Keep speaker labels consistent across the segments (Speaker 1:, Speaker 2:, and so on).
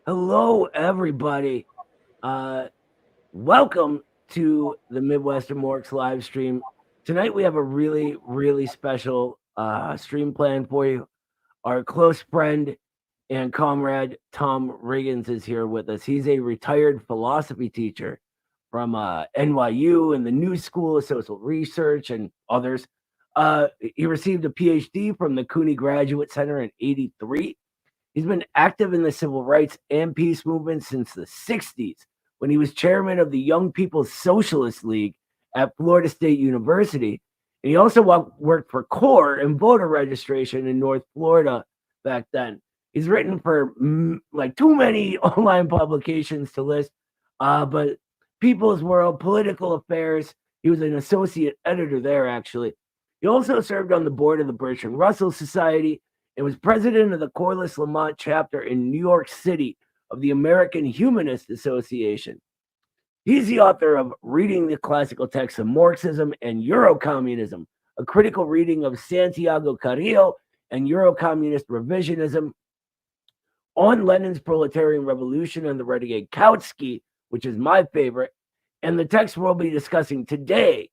Speaker 1: Hello, everybody. Uh, Welcome to the Midwestern Morks live stream. Tonight we have a really special stream planned for you. Our close friend and comrade Tom Riggins is here with us. He's a retired philosophy teacher from NYU and the New School of Social Research and others. He received a PhD from the Cooney Graduate Center in '83. He's been active in the civil rights and peace movement since the 60s when he was chairman of the Young People's Socialist League at Florida State University. And he also worked for CORE and voter registration in North Florida back then. He's written for like too many online publications to list, but People's World, Political Affairs, he was an associate editor there, actually. He also served on the board of the Bertrand Russell Society and was president of the Corliss Lamont chapter in New York City of the American Humanist Association. He's the author of Reading the Classical Texts of Marxism and Eurocommunism, a critical reading of Santiago Carrillo and Eurocommunist revisionism, On Lenin's Proletarian Revolution and the Renegade Kautsky, which is my favorite, and the text we'll be discussing today,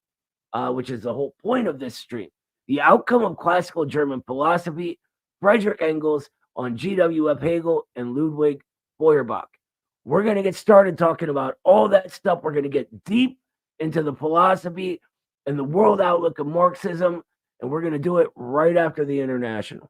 Speaker 1: which is the whole point of this stream, The Outcome of Classical German Philosophy, Frederick Engels, on G.W.F. Hegel and Ludwig Feuerbach. We're going to get started talking about all that stuff. We're going to get deep into the philosophy and the world outlook of Marxism, and we're going to do it right after the International.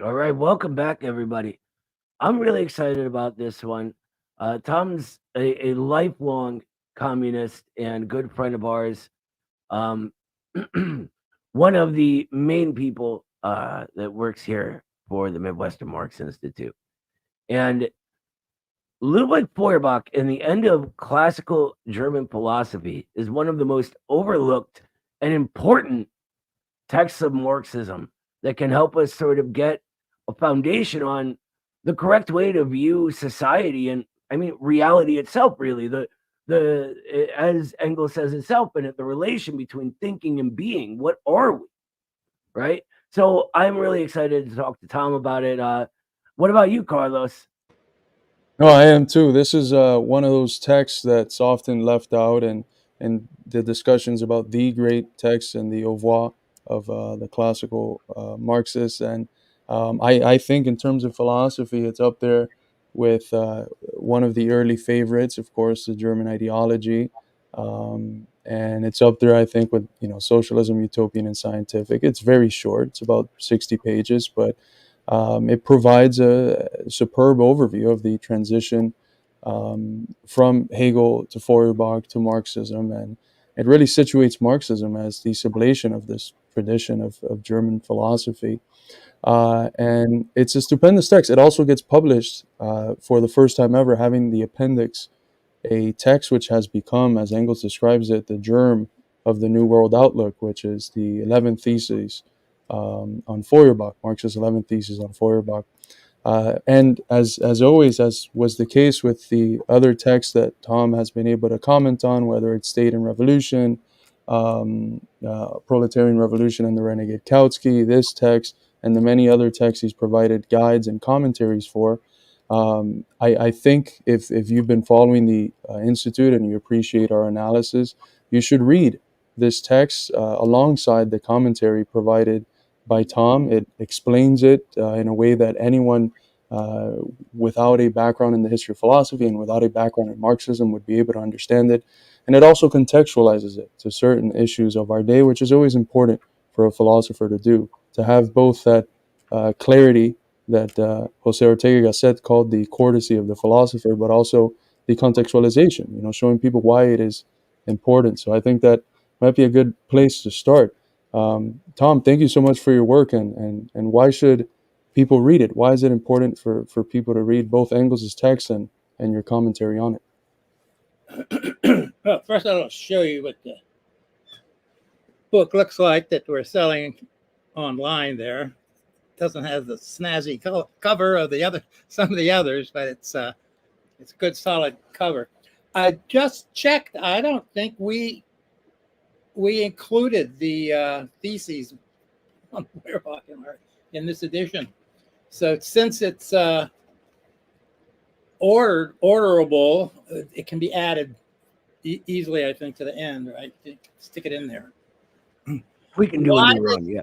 Speaker 1: All right, welcome back, everybody. I'm really excited about this one. Tom's a lifelong communist and good friend of ours. Um, one of the main people that works here for the Midwestern Marx Institute. And Ludwig Feuerbach in the end of classical German philosophy is one of the most overlooked and important texts of Marxism that can help us sort of get a foundation on the correct way to view society and reality itself, really. The as Engels says himself in it, the relation between thinking and being. What are we? Right? So I'm really excited to talk to Tom about it. What about you, Carlos?
Speaker 2: No, I am too. This is one of those texts that's often left out, and the discussions about the great text and the au revoir of the classical Marxists. And I think, in terms of philosophy, it's up there with one of the early favorites, of course, the German ideology. And it's up there, I think, with socialism, utopian, and scientific. It's very short; it's about 60 pages, but it provides a superb overview of the transition from Hegel to Feuerbach to Marxism, and it really situates Marxism as the sublation of this tradition of German philosophy. And it's a stupendous text. It also gets published for the first time ever, having the appendix, a text which has become, as Engels describes it, the germ of the New World Outlook, which is the 11 Theses on Feuerbach, Marx's 11 Theses on Feuerbach. And as always, as was the case with the other texts that Tom has been able to comment on, whether it's State and Revolution, Proletarian Revolution and the Renegade Kautsky, this text, and the many other texts he's provided guides and commentaries for. I think if you've been following the Institute and you appreciate our analysis, you should read this text alongside the commentary provided by Tom. It explains it in a way that anyone without a background in the history of philosophy and without a background in Marxism would be able to understand it. And it also contextualizes it to certain issues of our day, which is always important for a philosopher to do, to have both that clarity that Jose Ortega Gasset called the courtesy of the philosopher, but also the contextualization, showing people why it is important. So I think that might be a good place to start. Tom, thank you so much for your work, and why should people read it? Why is it important for people to read both Engels' text and your commentary on it?
Speaker 3: Well, first I'll show you what the book looks like that we're selling online there. Doesn't have the snazzy cover of some of the others, but it's a good solid cover. I just checked. I don't think we included the theses on Feuerbach in this edition. So since it's orderable, it can be added easily, I think, to the end. Right? Stick it in there.
Speaker 1: We can do a new run, yeah.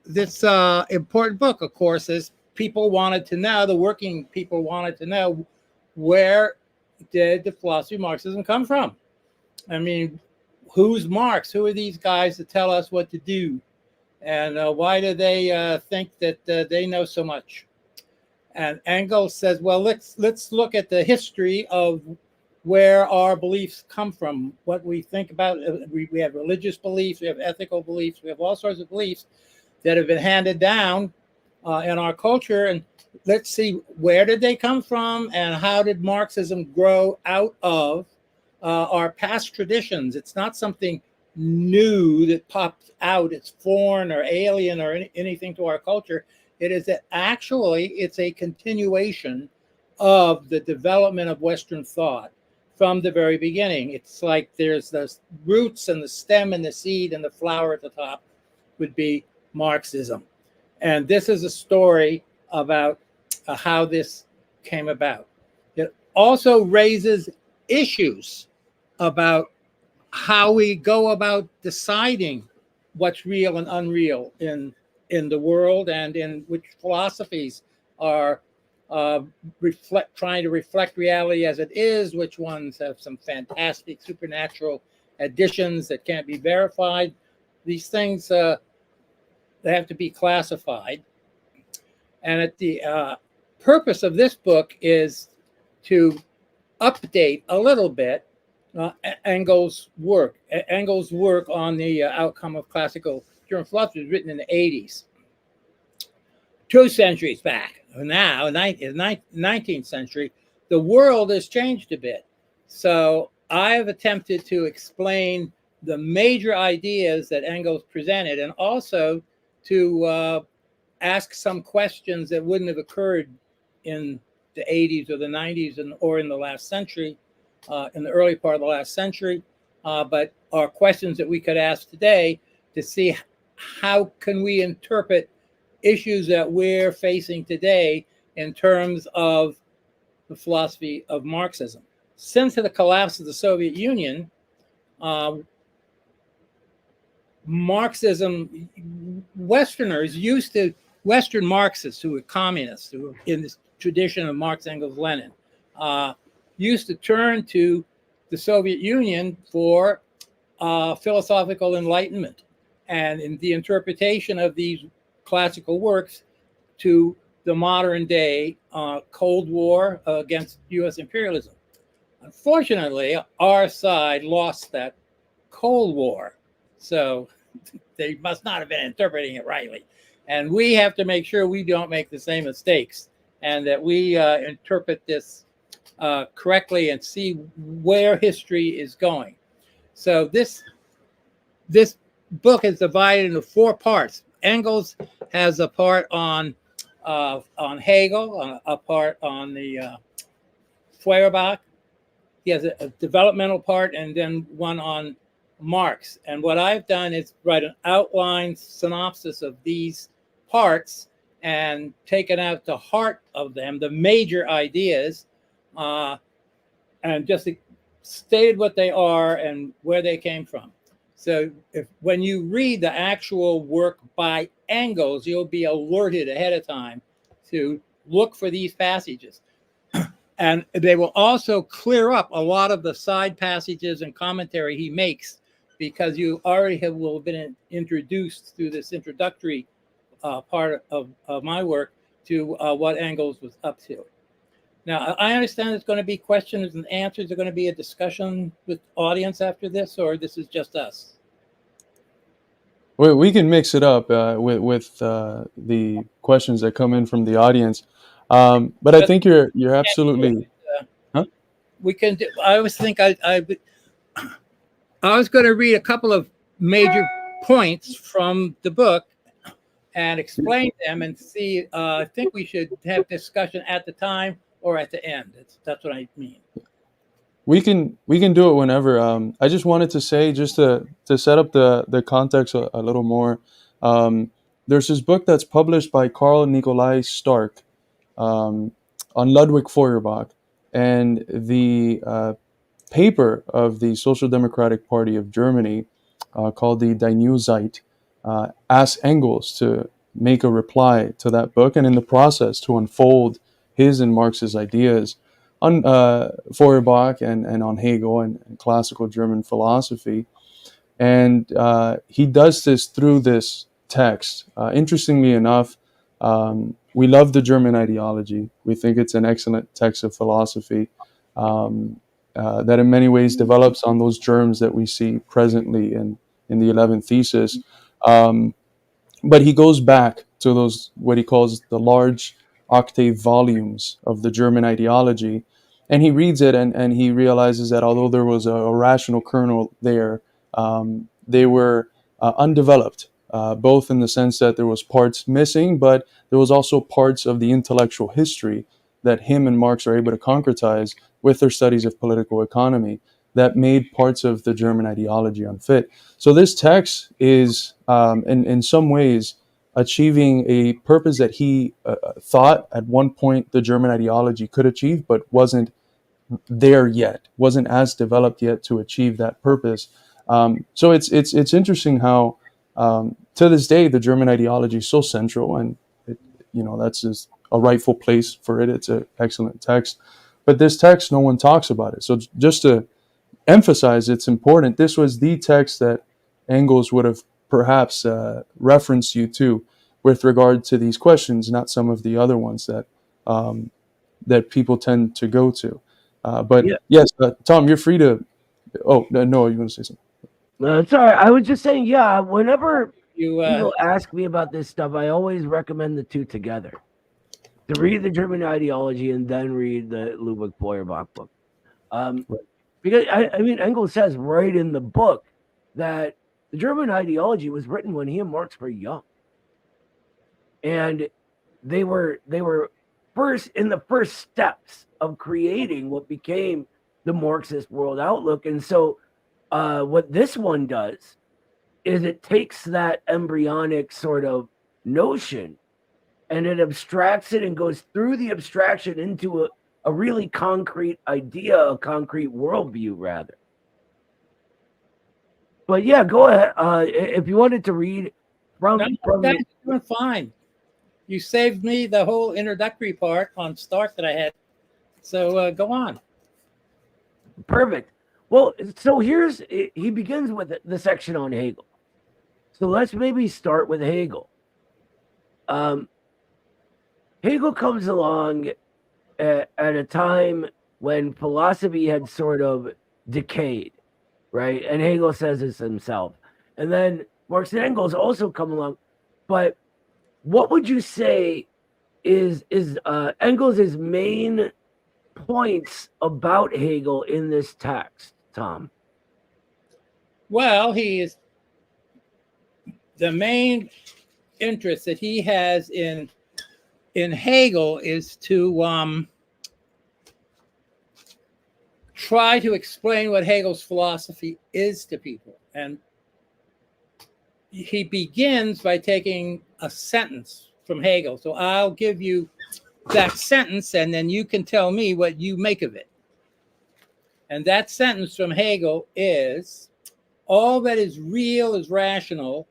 Speaker 3: This important book, of course, is the working people wanted to know, where did the philosophy of Marxism come from? I mean, who's Marx? Who are these guys to tell us what to do? And why do they think that they know so much? And Engels says, well, let's look at the history of where our beliefs come from, what we think about. We have religious beliefs, we have ethical beliefs, we have all sorts of beliefs that have been handed down in our culture. And let's see, where did they come from and how did Marxism grow out of our past traditions? It's not something new that pops out. It's foreign or alien or anything to our culture. It is that actually it's a continuation of the development of Western thought from the very beginning. It's like there's the roots and the stem and the seed, and the flower at the top would be Marxism. And this is a story about how this came about. It also raises issues about how we go about deciding what's real and unreal in the world, and in which philosophies are trying to reflect reality as it is, which ones have some fantastic supernatural additions that can't be verified. These things, they have to be classified. And the purpose of this book is to update a little bit Engels' work. Engels' work on the outcome of classical German philosophy was written in the 80s, 2 centuries back. Now, in the 19th century, the world has changed a bit. So I've attempted to explain the major ideas that Engels presented, and also to ask some questions that wouldn't have occurred in the 80s or the 90s or in the last century, in the early part of the last century, but are questions that we could ask today to see how can we interpret issues that we're facing today in terms of the philosophy of Marxism. Since the collapse of the Soviet Union, Marxism, Western Marxists who were communists, who were in this tradition of Marx, Engels, Lenin, used to turn to the Soviet Union for philosophical enlightenment and in the interpretation of these classical works to the modern day Cold War against US imperialism. Unfortunately, our side lost that Cold War, so they must not have been interpreting it rightly. And we have to make sure we don't make the same mistakes, and that we interpret this correctly and see where history is going. So this book is divided into 4 parts. Engels has a part on Hegel, a part on the Feuerbach. He has a developmental part, and then one on Marx. And what I've done is write an outline synopsis of these parts and taken out the heart of them, the major ideas, and just stated what they are and where they came from. So when you read the actual work by Engels, you'll be alerted ahead of time to look for these passages. And they will also clear up a lot of the side passages and commentary he makes, because you already will have been introduced through this introductory part of my work to what Engels was up to. Now, I understand there's going to be questions and answers. There's going to be a discussion with audience after this, or this is just us?
Speaker 2: We can mix it up with the questions that come in from the audience, but I think you're absolutely. Huh?
Speaker 3: We can do. I always think I was going to read a couple of major points from the book and explain them and see. I think we should have discussion at the time or at the end. That's what I mean.
Speaker 2: We can do it whenever. I just wanted to say, just to set up the context a little more. There's this book that's published by Carl Nikolai Stark on Ludwig Feuerbach, and the paper of the Social Democratic Party of Germany called the Die Neue Zeit asked Engels to make a reply to that book, and in the process to unfold his and Marx's ideas on Feuerbach and on Hegel and classical German philosophy. And he does this through this text. Interestingly enough, we love the German ideology. We think it's an excellent text of philosophy that in many ways develops on those germs that we see presently in the 11th thesis. But he goes back to those, what he calls the large octave volumes of the German ideology, and he reads it and he realizes that although there was a rational kernel there, they were undeveloped, both in the sense that there was parts missing, but there was also parts of the intellectual history that him and Marx are able to concretize with their studies of political economy that made parts of the German ideology unfit. So this text is, in some ways, achieving a purpose that he thought at one point the German ideology could achieve, but wasn't there yet, wasn't as developed yet to achieve that purpose. So it's interesting how to this day the German ideology is so central, and that's just a rightful place for it. It's an excellent text, but this text, no one talks about it. So just to emphasize it's important, this was the text that Engels would have perhaps referenced you to with regard to these questions, not some of the other ones that that people tend to go to. But yeah. Yes, Tom, you're free to. Oh no, you want to say something?
Speaker 1: Sorry, I was just saying. Yeah, whenever
Speaker 3: You
Speaker 1: people ask me about this stuff, I always recommend the two together: to read the German ideology and then read the Ludwig Feuerbach book. Because I mean, Engels says right in the book that the German ideology was written when he and Marx were young, and they were first in the first steps of creating what became the Marxist world outlook. And so, what this one does is it takes that embryonic sort of notion and it abstracts it and goes through the abstraction into a really concrete idea, a concrete worldview, rather. But yeah, go ahead. If you wanted to read from
Speaker 3: that's doing fine. You saved me the whole introductory part on Stark that I had. So go on.
Speaker 1: Perfect. Well, so he begins with the section on Hegel. So let's maybe start with Hegel. Hegel comes along at a time when philosophy had sort of decayed, right? And Hegel says this himself. And then Marx and Engels also come along. But what would you say is Engels' main points about Hegel in this text, Tom?
Speaker 3: Well, the main interest that he has in Hegel is to try to explain what Hegel's philosophy is to people. And he begins by taking a sentence from Hegel. So I'll give you that sentence, and then you can tell me what you make of it. And that sentence from Hegel is, all that is real is rational,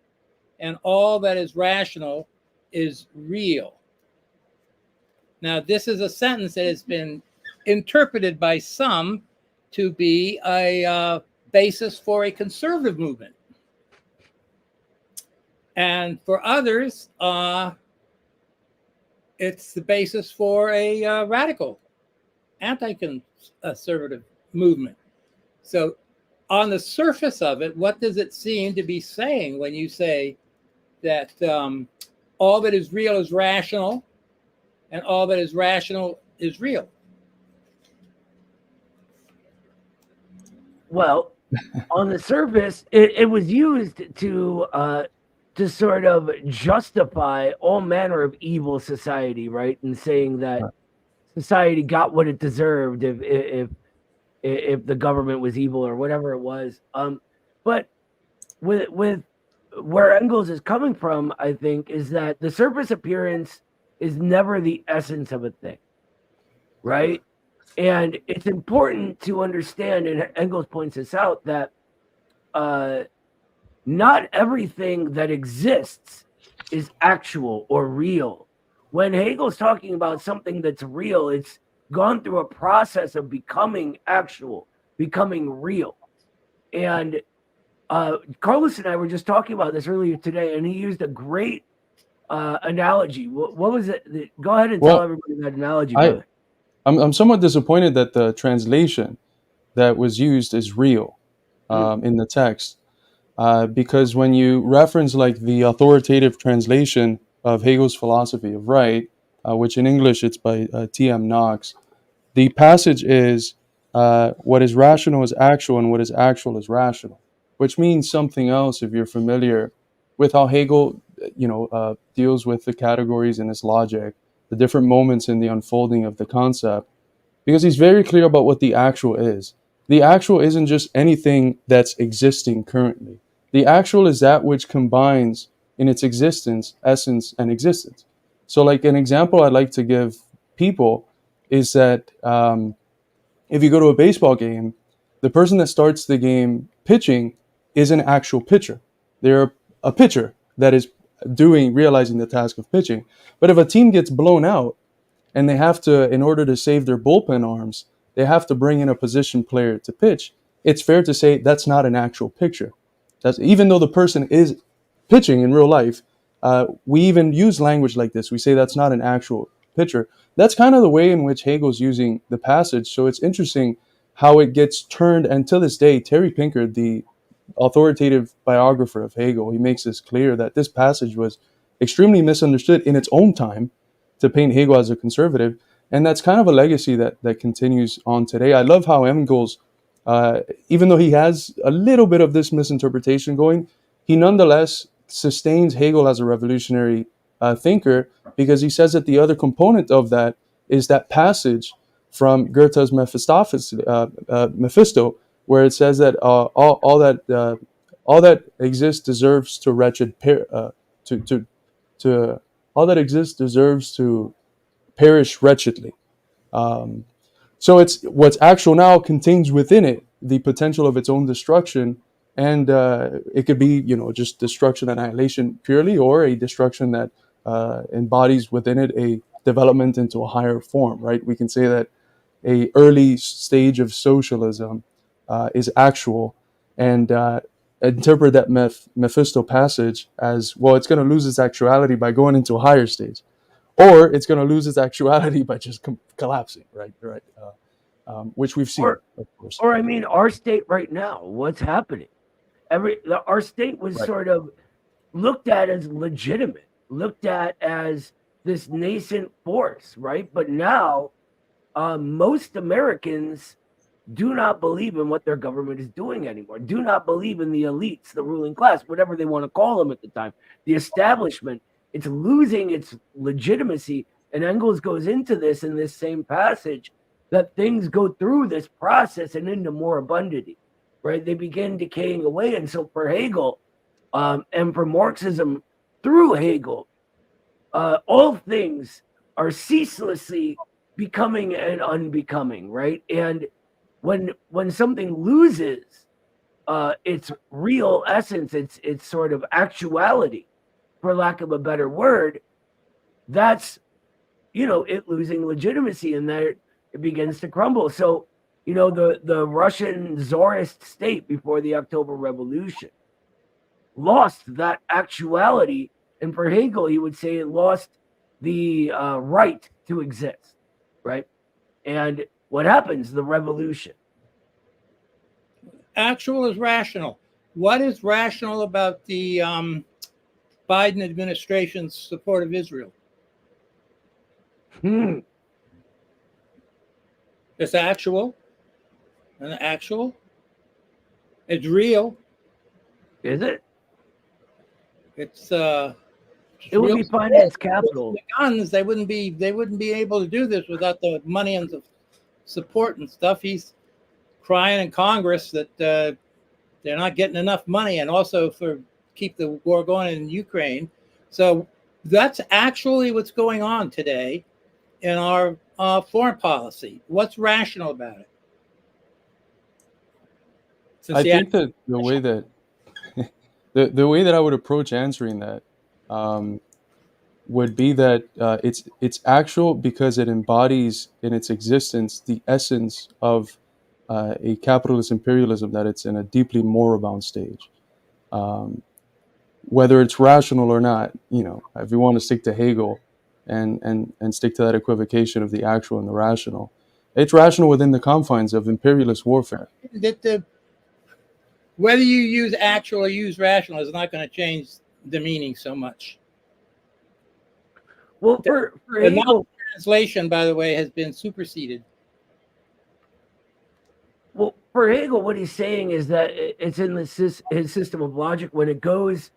Speaker 3: and all that is rational is real. Now, this is a sentence that has been interpreted by some to be a basis for a conservative movement. And for others, it's the basis for a radical, anti-conservative movement. So on the surface of it, what does it seem to be saying when you say that all that is real is rational and all that is rational is real?
Speaker 1: Well, on the surface, it was used to sort of justify all manner of evil society, right? And saying that society got what it deserved if the government was evil or whatever it was. But with where Engels is coming from, I think, is that the surface appearance is never the essence of a thing, right? And it's important to understand, and Engels points this out, that not everything that exists is actual or real. When Hegel's talking about something that's real, it's gone through a process of becoming actual, becoming real. And Carlos and I were just talking about this earlier today, and he used a great analogy. What was it? Go ahead and tell everybody that analogy.
Speaker 2: I'm somewhat disappointed that the translation that was used is real in the text, because when you reference like the authoritative translation of Hegel's philosophy of right, which in English it's by T.M. Knox, the passage is what is rational is actual and what is actual is rational, which means something else if you're familiar with how Hegel, deals with the categories in his logic, the different moments in the unfolding of the concept, because he's very clear about what the actual is. The actual isn't just anything that's existing currently. The actual is that which combines in its existence, essence, and existence. So like an example I'd like to give people is that if you go to a baseball game, the person that starts the game pitching is an actual pitcher. They're a pitcher that is realizing the task of pitching. But if a team gets blown out and they have to, in order to save their bullpen arms, they have to bring in a position player to pitch, it's fair to say that's not an actual pitcher. Even though the person is pitching in real life, we even use language like this. We say that's not an actual pitcher. That's kind of the way in which Hegel's using the passage. So it's interesting how it gets turned. And to this day, Terry Pinkard, the authoritative biographer of Hegel, he makes this clear that this passage was extremely misunderstood in its own time to paint Hegel as a conservative. And that's kind of a legacy that continues on today. I love how Engels, even though he has a little bit of this misinterpretation going, he nonetheless sustains Hegel as a revolutionary thinker, because he says that the other component of that is that passage from Goethe's Mephisto, where it says that all that exists deserves to all that exists deserves to perish wretchedly. So it's what's actual now contains within it the potential of its own destruction, and it could be just destruction, annihilation purely, or a destruction that embodies within it a development into a higher form. Right? We can say that a early stage of socialism is actual, and interpret that Mephisto passage as, well, it's going to lose its actuality by going into a higher stage, or it's going to lose its actuality by just collapsing, right? Which we've seen, of course.
Speaker 1: Or I mean, our state right now, what's happening? Our state was sort of looked at as legitimate, looked at as this nascent force, right? But now, most Americans do not believe in what their government is doing anymore, do not believe in the elites, the ruling class, whatever they want to call them at the time, the establishment. It's losing its legitimacy. And Engels goes into this in this same passage, that things go through this process and into more abundity, right? They begin decaying away. And so for Hegel and for Marxism through Hegel, all things are ceaselessly becoming and unbecoming, right? And when something loses its real essence, its sort of actuality, for lack of a better word, that's it losing legitimacy, and that it begins to crumble. So the Russian Tsarist state before the October Revolution lost that actuality, and for Hegel, he would say it lost the right to exist, right? And what happens? The revolution.
Speaker 3: Actual is rational. What is rational about the Biden administration's support of Israel? It's actual. And actual. It's real.
Speaker 1: Is it?
Speaker 3: It's
Speaker 1: it would be finance capital.
Speaker 3: The guns, they wouldn't be able to do this without the money and the support and stuff. He's crying in Congress that they're not getting enough money, and also for keep the war going in Ukraine. So that's actually what's going on today in our foreign policy. What's rational about it?
Speaker 2: I think that the way that the way that I would approach answering that would be that it's actual because it embodies in its existence the essence of a capitalist imperialism, that it's in a deeply moribund stage. Whether it's rational or not, if you want to stick to Hegel and stick to that equivocation of the actual and the rational, it's rational within the confines of imperialist warfare.
Speaker 3: Whether you use actual or use rational is not going to change the meaning so much.
Speaker 1: Well, for Hegel,
Speaker 3: translation, by the way, has been superseded.
Speaker 1: Well, for Hegel, what he's saying is that it's in his system of logic. When it goes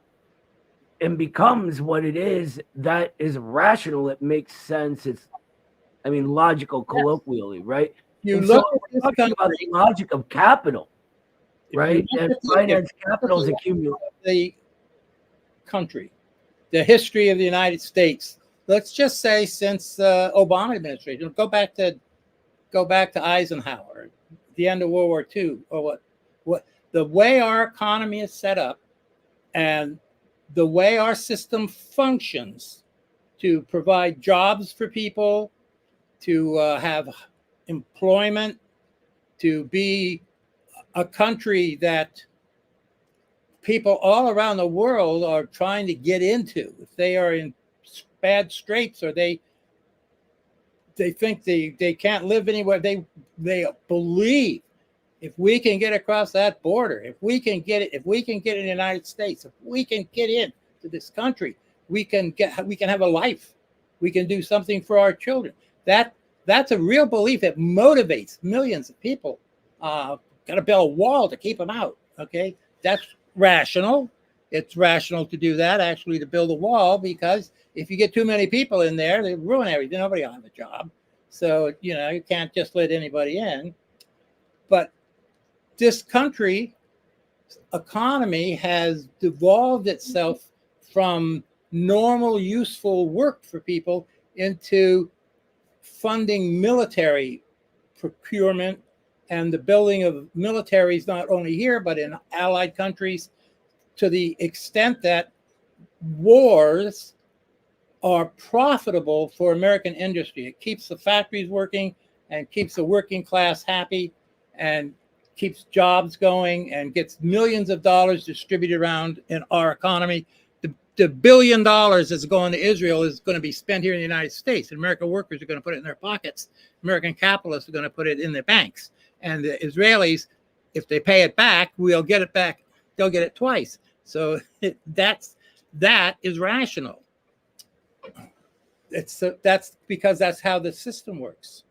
Speaker 1: and becomes what it is, that is rational. It makes sense. It's, logical, colloquially, right?
Speaker 3: We're
Speaker 1: talking about the logic of capital, right? And finance capital is accumulated.
Speaker 3: The country, the history of the United States. Let's just say since the Obama administration, go back to Eisenhower, the end of World War II, or what the way our economy is set up and the way our system functions to provide jobs for people, to have employment, to be a country that people all around the world are trying to get into. If they are in bad straits or they think they can't live anywhere, they believe if we can get across that border, if we can get in the United States, if we can get into this country, we can have a life, we can do something for our children. That's a real belief. It motivates millions of people. Got to build a wall to keep them out. Okay, that's rational. It's rational to do that, actually, to build a wall, because if you get too many people in there, they ruin everything. Nobody will have a job. So, you can't just let anybody in. But this country economy has devolved itself from normal, useful work for people into funding military procurement and the building of militaries, not only here, but in allied countries, to the extent that wars are profitable for American industry. It keeps the factories working and keeps the working class happy and keeps jobs going and gets millions of dollars distributed around in our economy. The $1 billion that's going to Israel is going to be spent here in the United States. And American workers are going to put it in their pockets. American capitalists are going to put it in their banks. And the Israelis, if they pay it back, we'll get it back. They'll get it twice. So that is rational. That's because that's how the system works.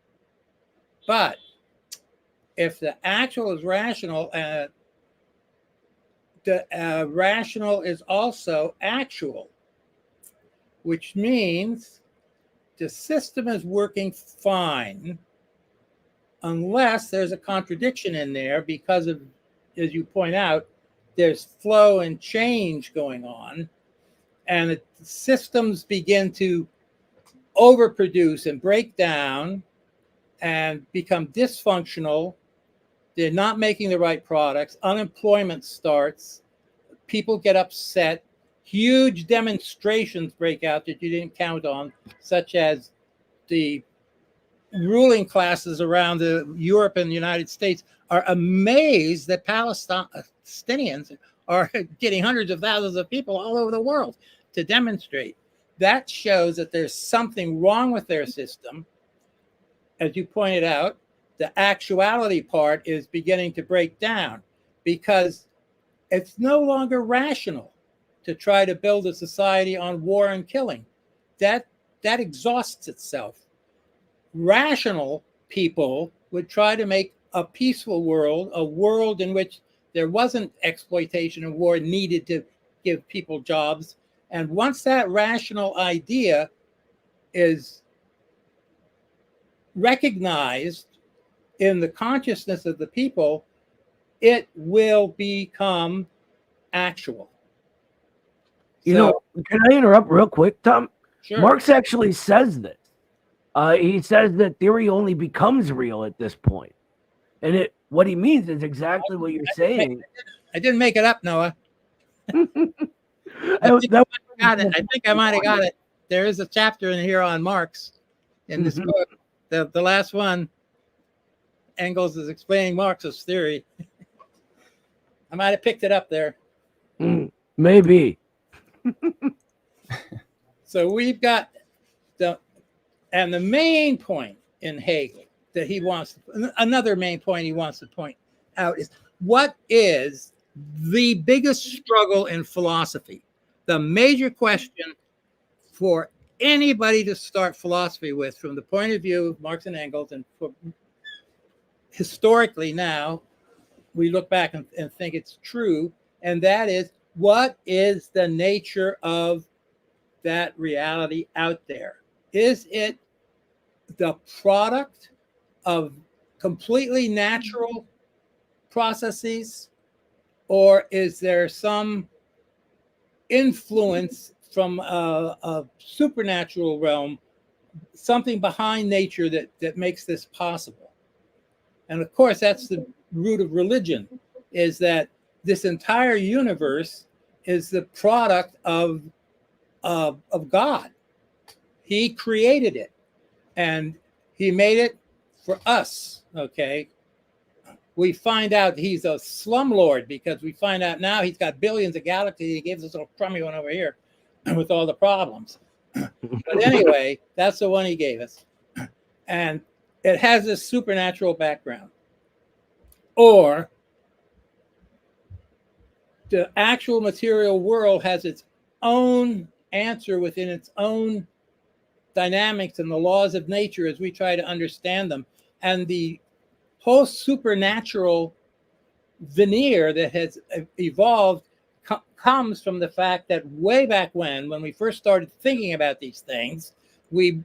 Speaker 3: But if the actual is rational, the rational is also actual, which means the system is working fine unless there's a contradiction in there because of, as you point out, there's flow and change going on. And systems begin to overproduce and break down and become dysfunctional, they're not making the right products, unemployment starts, people get upset, huge demonstrations break out that you didn't count on, such as the ruling classes around Europe and the United States are amazed that Palestinians are getting hundreds of thousands of people all over the world to demonstrate. That shows that there's something wrong with their system. As you pointed out, the actuality part is beginning to break down because it's no longer rational to try to build a society on war and killing. That exhausts itself. Rational people would try to make a peaceful world, a world in which there wasn't exploitation and war needed to give people jobs. And once that rational idea is recognized in the consciousness of the people, it will become actual.
Speaker 1: You know, can I interrupt real quick, Tom?
Speaker 3: Sure.
Speaker 1: Marx actually says this. He says that theory only becomes real at this point. And what he means is exactly what you're saying.
Speaker 3: I didn't make it up, Noah. I think I might have got it. There is a chapter in here on Marx in this book. The last one, Engels is explaining Marx's theory. I might have picked it up there.
Speaker 1: Maybe.
Speaker 3: So we've got the main point in Hegel that another main point he wants to point out is, what is the biggest struggle in philosophy? The major question for anybody to start philosophy with, from the point of view of Marx and Engels, and historically now, we look back and think it's true, and that is, what is the nature of that reality out there? Is it the product of completely natural processes, or is there some influence from a supernatural realm, something behind nature that makes this possible? And of course, that's the root of religion, is that this entire universe is the product of God. He created it, and he made it for us, okay? We find out he's a slumlord because we find out now he's got billions of galaxies. He gives us a little crummy one over here with all the problems. But anyway, that's the one he gave us. And it has this supernatural background. Or the actual material world has its own answer within its own dynamics and the laws of nature as we try to understand them. And the whole supernatural veneer that has evolved comes from the fact that way back when we first started thinking about these things, we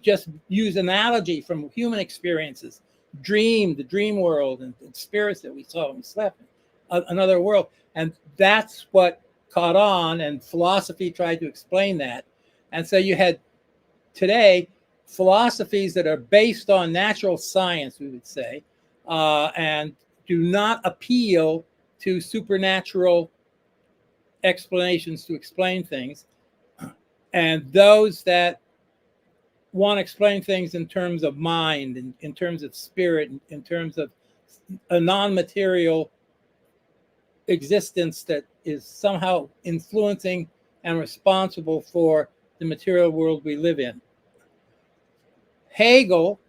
Speaker 3: just use analogy from human experiences, the dream world, and spirits that we saw when we slept, another world. And that's what caught on, and philosophy tried to explain that. And so you had today philosophies that are based on natural science, we would say, and do not appeal to supernatural explanations to explain things. And those that want to explain things in terms of mind, in terms of spirit, in terms of a non-material existence that is somehow influencing and responsible for the material world we live in. Hegel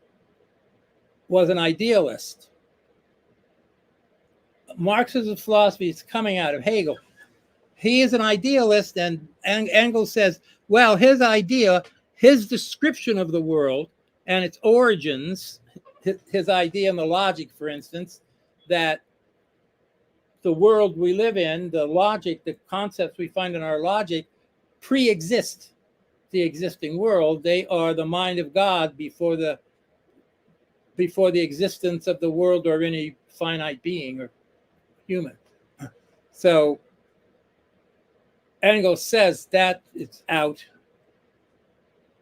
Speaker 3: was an idealist. Marxism philosophy is coming out of Hegel. He is an idealist, and Engels says, well, his idea, his description of the world and its origins, his idea and the logic, for instance, that the world we live in, the logic, the concepts we find in our logic, pre-exist the existing world. They are the mind of God before the existence of the world or any finite being or human. So Engels says that it's out.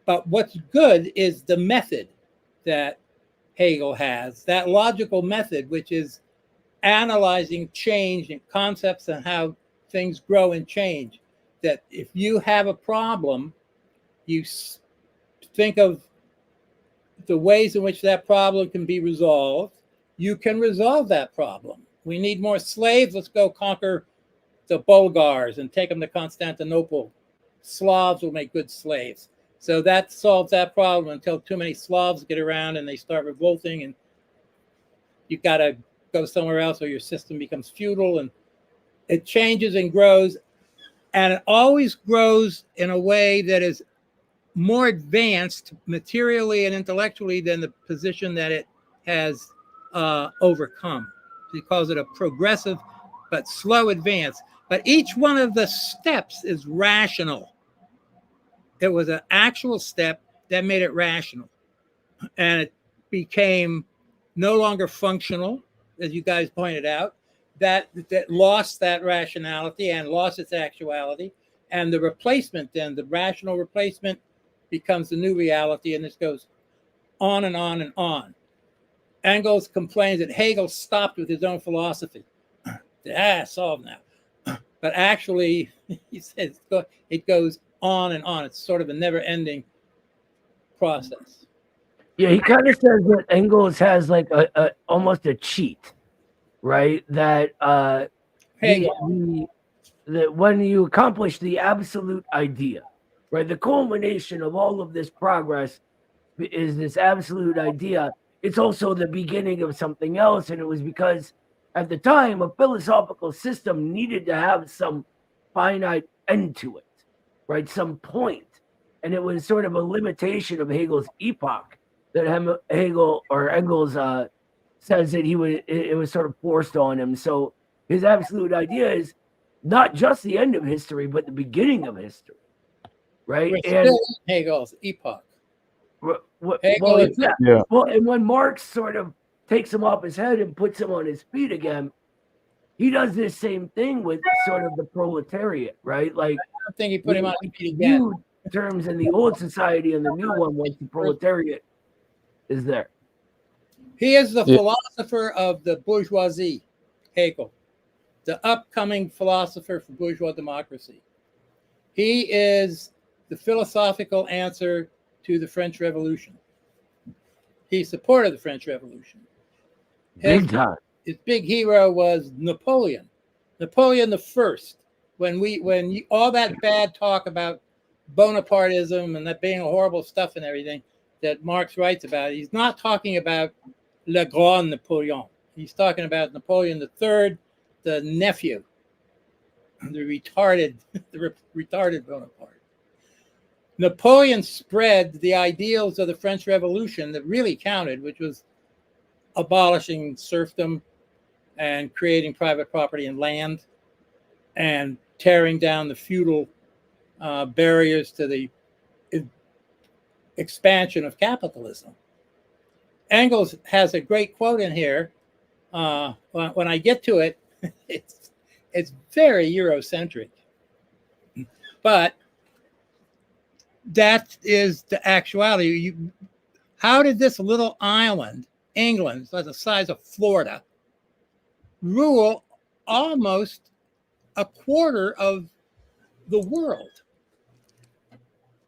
Speaker 3: But what's good is the method that Hegel has, that logical method, which is analyzing change and concepts and how things grow and change. That if you have a problem, you think of the ways in which that problem can be resolved. You can resolve that problem. We need more slaves. Let's go conquer the Bulgars and take them to Constantinople. Slavs will make good slaves. So that solves that problem until too many Slavs get around and they start revolting, and you've got to go somewhere else or your system becomes feudal, and it changes and grows. And it always grows in a way that is more advanced materially and intellectually than the position that it has overcome. He calls it a progressive but slow advance. But each one of the steps is rational. It was an actual step that made it rational. And it became no longer functional, as you guys pointed out, that lost that rationality and lost its actuality. And the replacement, then, the rational replacement, becomes the new reality, and this goes on and on and on. Engels complains that Hegel stopped with his own philosophy. Solved now. But actually, he says it goes on and on. It's sort of a never-ending process.
Speaker 1: Yeah, he kind of says that Engels has like a almost a cheat, right? That that when you accomplish the absolute idea, right, the culmination of all of this progress is this absolute idea. It's also the beginning of something else, and it was because at the time a philosophical system needed to have some finite end to it, right? Some point, and it was sort of a limitation of Hegel's epoch that Hegel or Engels says that it was sort of forced on him. So his absolute idea is not just the end of history, but the beginning of history, right?
Speaker 3: And Hegel's epoch.
Speaker 1: Well, and when Marx sort of takes him off his head and puts him on his feet again, he does this same thing with sort of the proletariat, right? Like,
Speaker 3: I don't think he put him on his feet again.
Speaker 1: Terms in the old society and the new one, once the proletariat is there.
Speaker 3: He is the philosopher of the bourgeoisie, Hegel, the upcoming philosopher for bourgeois democracy. He is the philosophical answer to the French Revolution. He supported the French Revolution.
Speaker 1: Big time.
Speaker 3: His big hero was Napoleon I. When all that bad talk about Bonapartism and that being horrible stuff and everything that Marx writes about, he's not talking about Le Grand Napoleon. He's talking about Napoleon III, the nephew, the retarded Bonaparte. Napoleon spread the ideals of the French Revolution that really counted, which was abolishing serfdom and creating private property and land and tearing down the feudal barriers to the expansion of capitalism. Engels has a great quote in here. When I get to it, it's very Eurocentric. But that is the actuality. How did this little island, England, that's the size of Florida, rule almost a quarter of the world?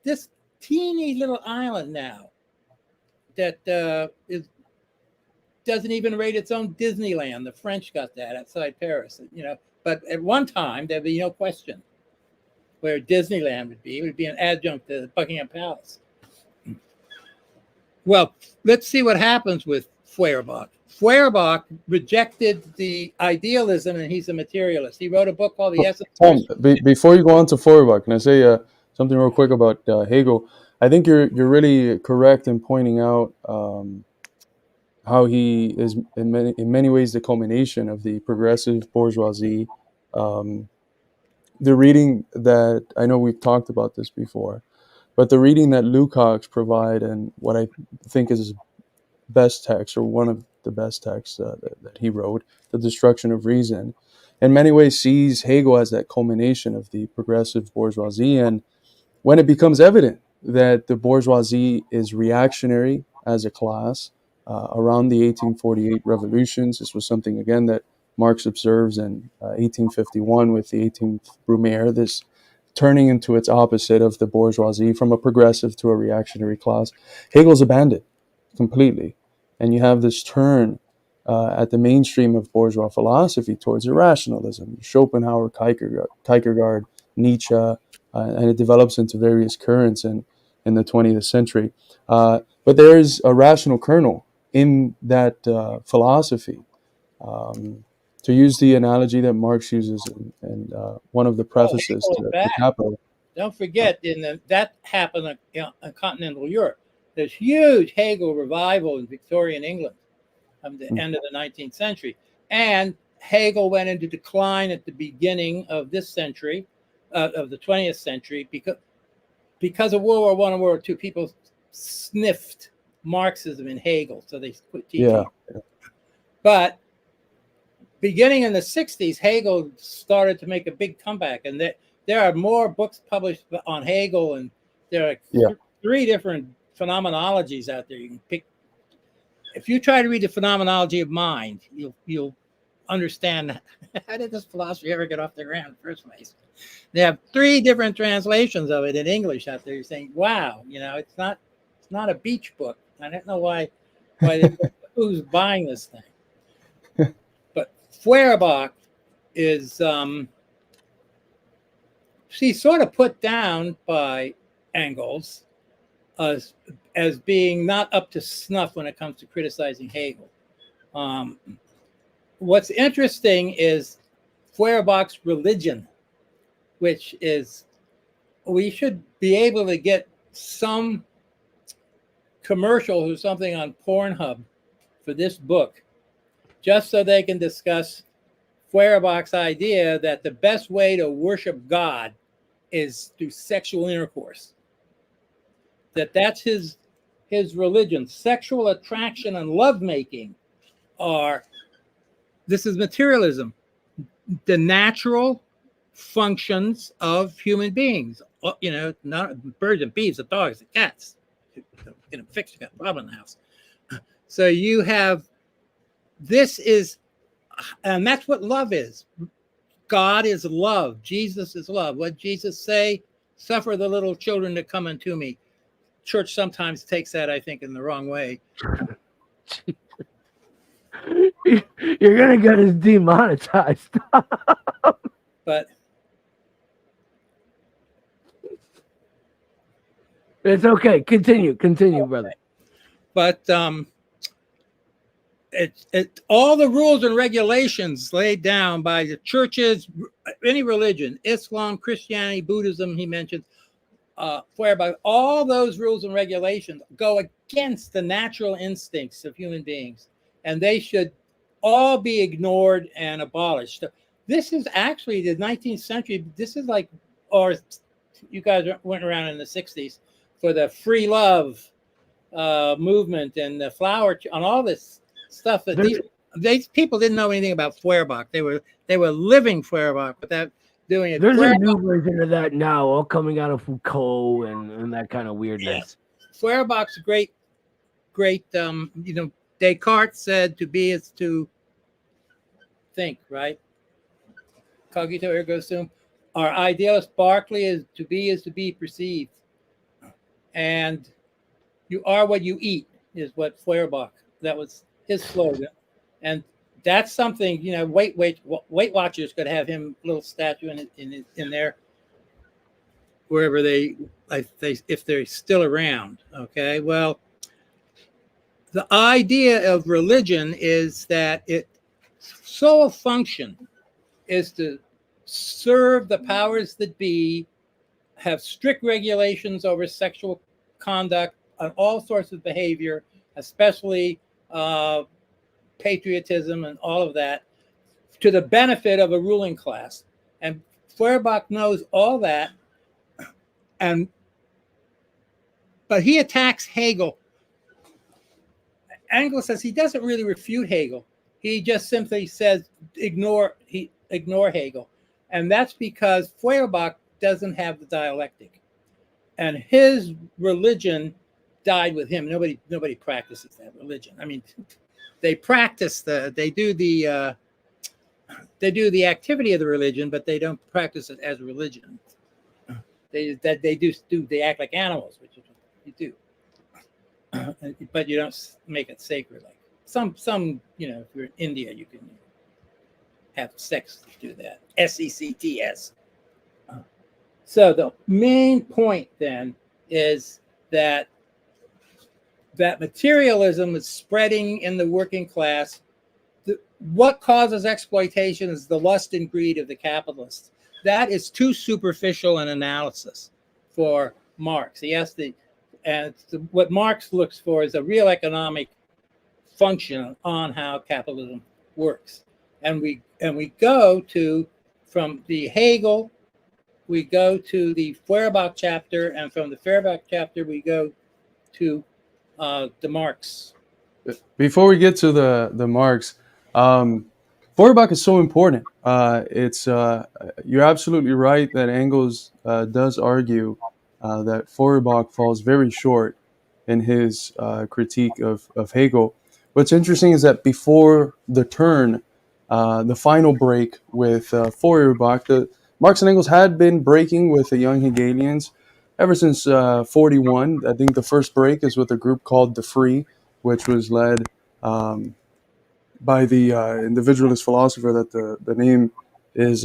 Speaker 3: This teeny little island now that doesn't even rate its own Disneyland. The French got that outside Paris, But at one time, there'd be no question where Disneyland would be. It would be an adjunct to Buckingham Palace. Well, let's see what happens with Feuerbach. Feuerbach rejected the idealism, and he's a materialist. He wrote a book called The Essence.
Speaker 2: Before you go on to Feuerbach, can I say something real quick about Hegel? I think you're really correct in pointing out how he is in many ways the culmination of the progressive bourgeoisie. The reading that, I know we've talked about this before, but the reading that Lukács provide, and what I think is his best text, or one of the best texts that he wrote, The Destruction of Reason, in many ways sees Hegel as that culmination of the progressive bourgeoisie. And when it becomes evident that the bourgeoisie is reactionary as a class around the 1848 revolutions, this was something, again, that Marx observes in 1851 with the 18th Brumaire, this turning into its opposite of the bourgeoisie from a progressive to a reactionary class. Hegel's abandoned completely. And you have this turn at the mainstream of bourgeois philosophy towards irrationalism, Schopenhauer, Kierkegaard, Nietzsche, and it develops into various currents in the 20th century. But there is a rational kernel in that philosophy. To use the analogy that Marx uses in one of the prefaces
Speaker 3: Hegel is
Speaker 2: to
Speaker 3: back.
Speaker 2: Capital.
Speaker 3: Don't forget, that happened in continental Europe. There's huge Hegel revival in Victorian England at the end of the 19th century. And Hegel went into decline at the beginning of this century, of the 20th century, because of World War I and World War II. People sniffed Marxism in Hegel, so they quit teaching.
Speaker 2: Yeah.
Speaker 3: But beginning in the 60s, Hegel started to make a big comeback, and there are more books published on Hegel, and there are three different phenomenologies out there you can pick. If you try to read the phenomenology of mind, you'll understand how did this philosophy ever get off the ground in the first place. They have three different translations of it in English out there. You're saying, wow, it's not a beach book. I don't know why who's buying this thing. But Feuerbach is she's sort of put down by Engels as being not up to snuff when it comes to criticizing Hegel. What's interesting is Feuerbach's religion, which is, we should be able to get some commercial or something on Pornhub for this book, just so they can discuss Feuerbach's idea that the best way to worship God is through sexual intercourse. That's his religion. Sexual attraction and lovemaking this is materialism. The natural functions of human beings. Not birds and bees, and dogs and cats. Get them fixed, you got a problem in the house. So you have, and that's what love is. God is love. Jesus is love. What Jesus say? Suffer the little children to come unto me. Church sometimes takes that, I think, in the wrong way.
Speaker 1: You're gonna get us demonetized.
Speaker 3: But
Speaker 1: it's okay. Continue, brother.
Speaker 3: But all the rules and regulations laid down by the churches, any religion, Islam, Christianity, Buddhism, he mentioned, whereby all those rules and regulations go against the natural instincts of human beings, and they should all be ignored and abolished. This is actually the 19th century. This is like, or you guys went around in the 60s for the free love movement and the flower and all this stuff that these people didn't know anything about Feuerbach. They were living Feuerbach without doing it.
Speaker 1: There's a new version of that now, all coming out of Foucault and that kind of weirdness.
Speaker 3: Yeah. Feuerbach's great. Descartes said to be is to think, right? Cogito ergo sum. Our idealist Berkeley is to be perceived. And you are what you eat is what Feuerbach, that was his slogan. And that's something, Weight Watchers could have him little statue in there, wherever if they're still around. Okay, well, the idea of religion is that its sole function is to serve the powers that be, have strict regulations over sexual conduct and all sorts of behavior, especially patriotism and all of that, to the benefit of a ruling class. And Feuerbach knows all that, but he attacks Hegel. Engels says he doesn't really refute Hegel. He just simply says ignore. ignore Hegel. And that's because Feuerbach doesn't have the dialectic. And his religion died with him. Nobody practices that religion. I mean, they practice they do the activity of the religion, but they don't practice it as religion. They act like animals, which is what you do. But you don't make it sacred. Like some, if you're in India, you can have sex to do that. SECTS. So the main point then is that materialism is spreading in the working class. What causes exploitation is the lust and greed of the capitalists. That is too superficial an analysis for Marx. What Marx looks for is a real economic function on how capitalism works. And we go to, from the Hegel, we go to the Feuerbach chapter, and from the Feuerbach chapter, we go to the Marx.
Speaker 2: Before we get to the Marx, Feuerbach is so important. You're absolutely right that Engels does argue that Feuerbach falls very short in his critique of Hegel. What's interesting is that before the turn, the final break with Feuerbach, Marx and Engels had been breaking with the young Hegelians ever since 41. I think the first break is with a group called the Free, which was led by the individualist philosopher that the name is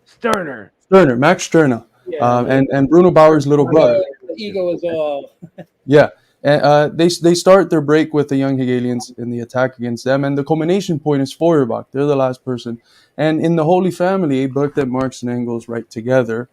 Speaker 1: Stirner.
Speaker 2: Max Stirner, and Bruno Bauer's little brother.
Speaker 3: The ego is all.
Speaker 2: Yeah. And they start their break with the young Hegelians in the attack against them, and the culmination point is Feuerbach. They're the last person. And in The Holy Family, a book that Marx and Engels write together,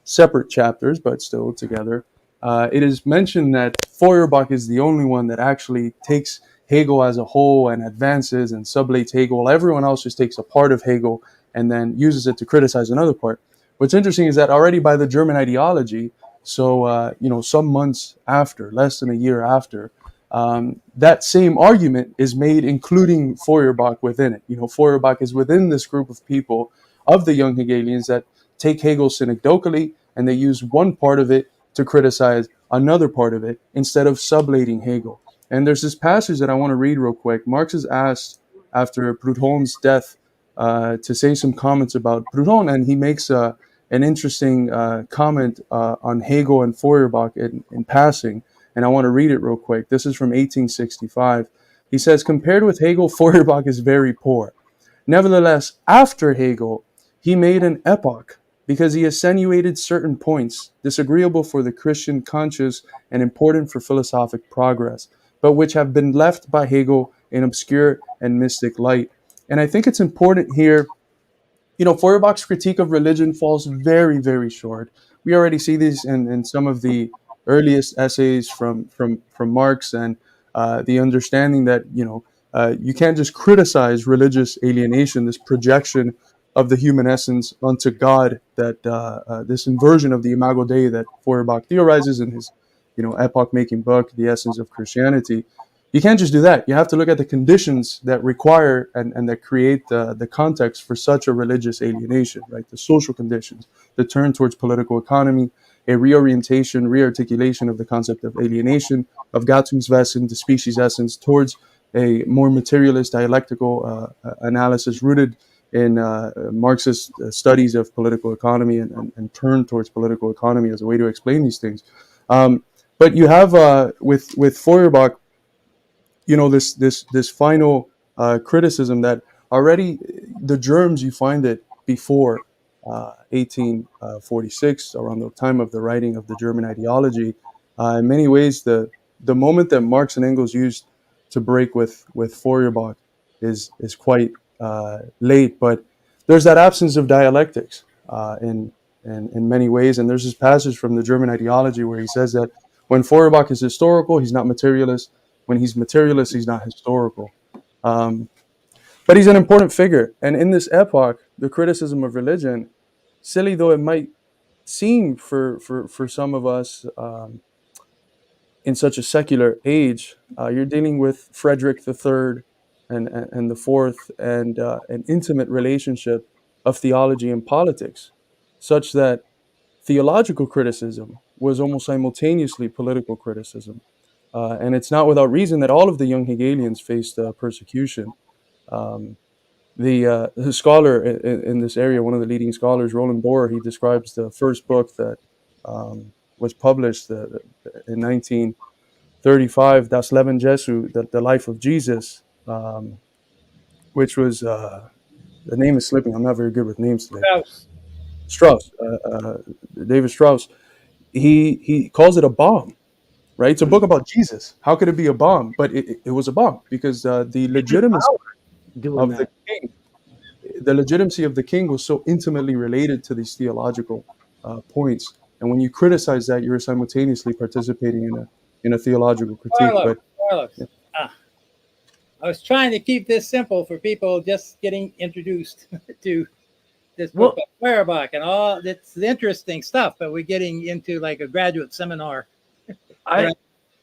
Speaker 2: separate chapters, but still together, it is mentioned that Feuerbach is the only one that actually takes Hegel as a whole and advances and sublates Hegel, while everyone else just takes a part of Hegel and then uses it to criticize another part. What's interesting is that already by the German ideology, so, some months after, less than a year after, that same argument is made, including Feuerbach within it. Feuerbach is within this group of people, of the young Hegelians, that take Hegel synecdochally, and they use one part of it to criticize another part of it instead of sublating Hegel. And there's this passage that I want to read real quick. Marx is asked after Proudhon's death to say some comments about Proudhon, and he makes an interesting comment on Hegel and Feuerbach in passing, and I want to read it real quick. This is from 1865. He says, compared with Hegel, Feuerbach is very poor. Nevertheless, after Hegel, he made an epoch because he accentuated certain points disagreeable for the Christian conscience and important for philosophic progress, but which have been left by Hegel in obscure and mystic light. And I think it's important here. Feuerbach's critique of religion falls very, very short. We already see this in some of the earliest essays from Marx, and the understanding that you can't just criticize religious alienation, this projection of the human essence onto God, that this inversion of the Imago Dei that Feuerbach theorizes in his epoch-making book, The Essence of Christianity. You can't just do that. You have to look at the conditions that require and that create the context for such a religious alienation, right? The social conditions, the turn towards political economy, a reorientation, rearticulation of the concept of alienation, of Gattungswesen, the species essence, towards a more materialist dialectical analysis rooted in Marxist studies of political economy and turn towards political economy as a way to explain these things. But you have with Feuerbach, this final criticism that already the germs, you find it before 1846, around the time of the writing of the German ideology. In many ways, the moment that Marx and Engels used to break with Feuerbach is quite late, but there's that absence of dialectics in many ways. And there's this passage from the German ideology where he says that when Feuerbach is historical, he's not materialist. When he's materialist, he's not historical. But he's an important figure. And in this epoch, the criticism of religion, silly though it might seem for some of us in such a secular age, you're dealing with Frederick III, and the fourth, and an intimate relationship of theology and politics, such that theological criticism was almost simultaneously political criticism. And it's not without reason that all of the young Hegelians faced persecution. Um, the scholar in this area, one of the leading scholars, Roland Bohr, he describes the first book that was published in 1935, Das Leben Jesu, the life of Jesus, which was, the name is slipping. I'm not very good with names today. Strauss, David Strauss. He calls it a bomb, right? It's a book about Jesus. How could it be a bomb? But it was a bomb because the legitimacy
Speaker 1: doing
Speaker 2: of the
Speaker 1: that.
Speaker 2: king, the legitimacy of the king was so intimately related to these theological points. And when you criticize that, you're simultaneously participating in a theological critique.
Speaker 3: Carlos, I was trying to keep this simple for people just getting introduced to this book by Feuerbach and all. It's interesting stuff, but we're getting into like a graduate seminar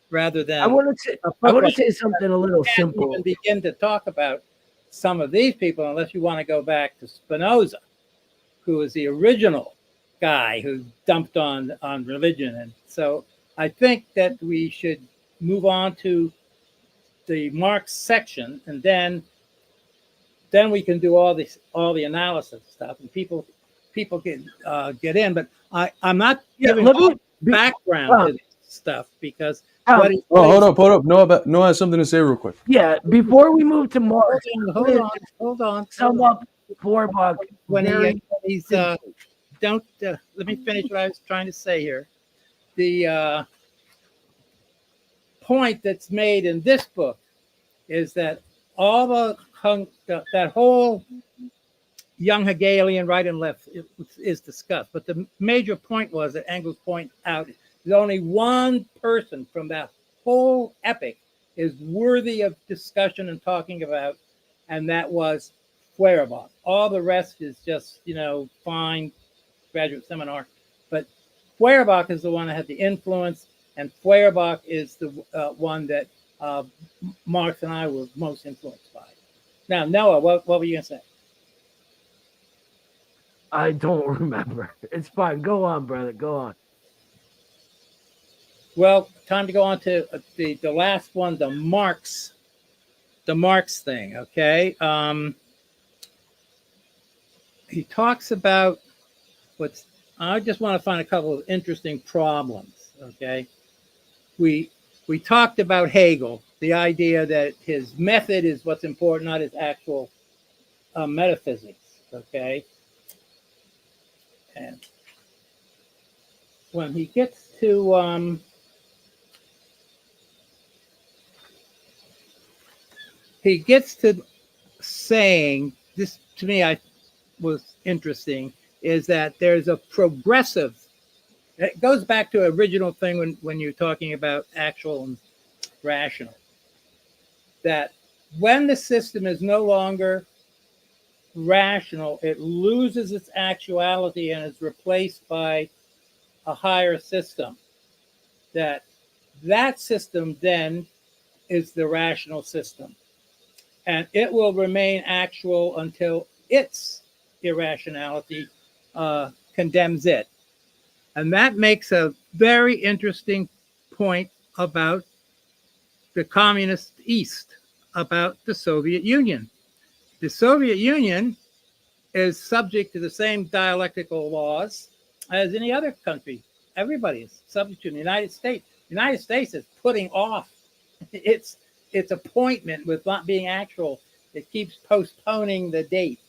Speaker 3: rather than.
Speaker 1: I want to say something a little simple.
Speaker 3: Even begin to talk about some of these people unless you want to go back to Spinoza, who was the original guy who dumped on religion. And so I think that we should move on to the Marx section, and then we can do all the analysis stuff, and people can get in. But I'm not giving background to this stuff because.
Speaker 2: Hold up. Noah has something to say real quick.
Speaker 1: Yeah, before we move to Marx,
Speaker 3: hold on.
Speaker 1: Sum up Feuerbach
Speaker 3: when he's don't let me finish what I was trying to say here. The point that's made in this book is that all that whole young Hegelian right and left is discussed, but the major point was that Engels pointed out there's only one person from that whole epic is worthy of discussion and talking about, and that was Feuerbach. All the rest is just, fine graduate seminar. But Feuerbach is the one that had the influence, and Feuerbach is the one that Marx and I were most influenced by. Now, Noah, what were you going to say?
Speaker 1: I don't remember. It's fine. Go on, brother. Go on.
Speaker 3: Well, time to go on to the last one, the Marx thing. Okay, he talks about I just want to find a couple of interesting problems. Okay, we talked about Hegel, the idea that his method is what's important, not his actual metaphysics. Okay, and when he gets to saying this, to me, was interesting, is that there's a progressive. It goes back to an original thing when you're talking about actual and rational. That when the system is no longer rational, it loses its actuality and is replaced by a higher system. That system then is the rational system. And it will remain actual until its irrationality condemns it. And that makes a very interesting point about the communist East, about the Soviet Union. The Soviet Union is subject to the same dialectical laws as any other country. Everybody is subject to the United States. The United States is putting off its appointment with not being actual. It keeps postponing the date,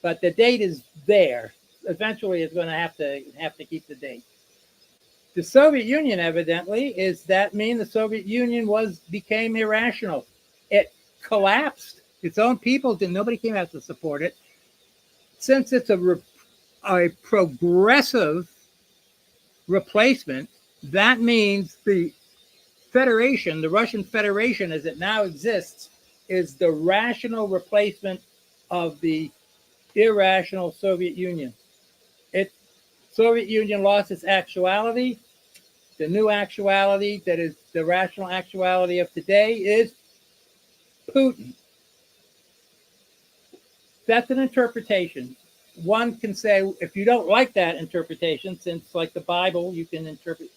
Speaker 3: but the date is there. Eventually, it's going to have to keep the date. The Soviet Union, evidently, the Soviet Union became irrational. It collapsed. Its own people nobody came out to support it. Since it's a progressive replacement, that means the Federation, the Russian Federation as it now exists, is the rational replacement of the irrational Soviet Union. Soviet Union lost its actuality. The new actuality that is the rational actuality of today is Putin. that's an interpretation. One can say, if you don't like that interpretation, since like the Bible, you can interpret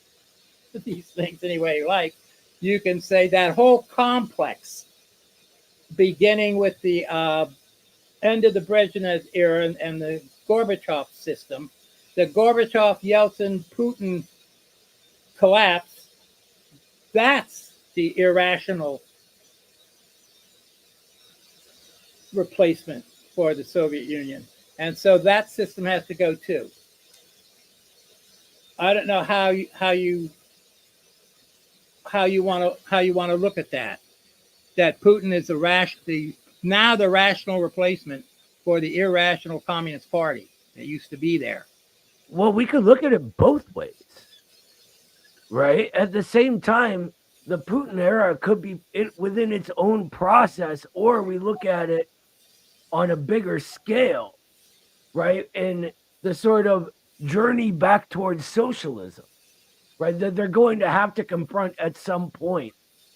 Speaker 3: these things any way you like, you can say that whole complex, beginning with the end of the Brezhnev era and the Gorbachev system, the Gorbachev, Yeltsin, Putin collapse, that's the irrational replacement for the Soviet Union. And so that system has to go too. I don't know how you want to look at that. That Putin is the rational replacement for the irrational Communist Party that used to be there.
Speaker 1: Well, we could look at it both ways, right? At the same time, the Putin era could be within its own process, or we look at it on a bigger scale, right? And the sort of journey back towards socialism, right? That they're going to have to confront at some point,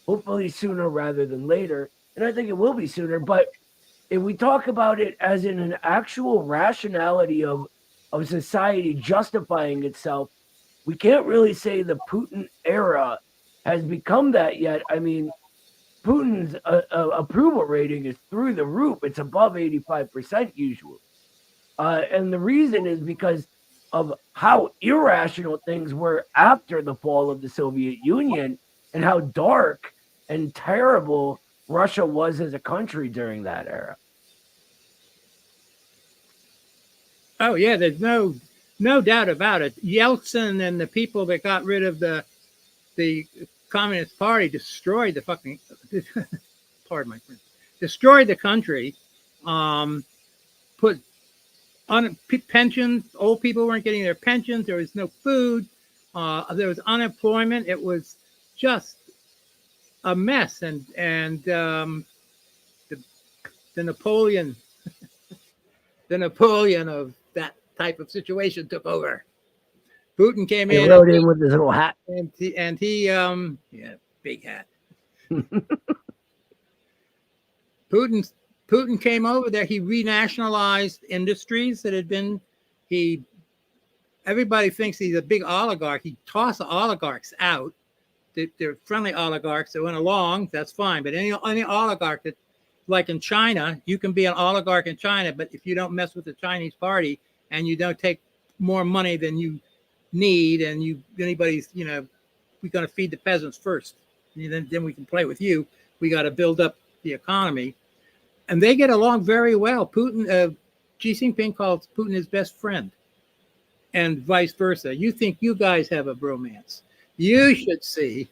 Speaker 1: hopefully sooner rather than later. And I think it will be sooner. But if we talk about it as in an actual rationality of society justifying itself, we can't really say the Putin era has become that yet. I mean, Putin's approval rating is through the roof. It's above 85% usually. And the reason is because of how irrational things were after the fall of the Soviet Union and how dark and terrible Russia was as a country during that era.
Speaker 3: Oh yeah, there's no doubt about it. Yeltsin and the people that got rid of the Communist Party destroyed the fucking pardon my friend, destroyed the country. Put on pensions. Old people weren't getting their pensions. There was no food. There was unemployment. It was just a mess. And the Napoleon, the Napoleon of that type of situation took over. Putin came in.
Speaker 1: He rode in with his little hat.
Speaker 3: And he yeah, big hat. Putin came over there. He renationalized industries that had been. Everybody thinks he's a big oligarch. He tossed the oligarchs out. They're friendly oligarchs that went along. That's fine. But any oligarch that, like in China, you can be an oligarch in China, but if you don't mess with the Chinese party and you don't take more money than you need, and we're going to feed the peasants first, and then we can play with you. We got to build up the economy, and they get along very well. Putin, Xi Jinping calls Putin his best friend, and vice versa. You think you guys have a bromance? You should see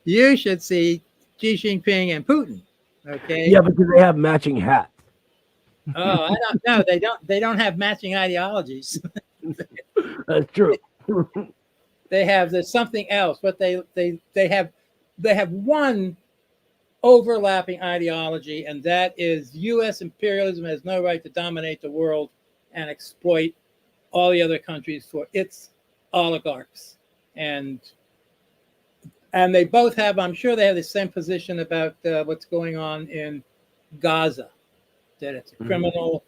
Speaker 3: Xi Jinping and Putin. Okay.
Speaker 1: Yeah, because they have matching hats.
Speaker 3: Oh, I don't know. They don't have matching ideologies.
Speaker 1: That's true.
Speaker 3: There's something else, but they have one overlapping ideology, and that is U.S. imperialism has no right to dominate the world and exploit all the other countries for its oligarchs. And they both have, I'm sure they have the same position about what's going on in Gaza, that it's a criminal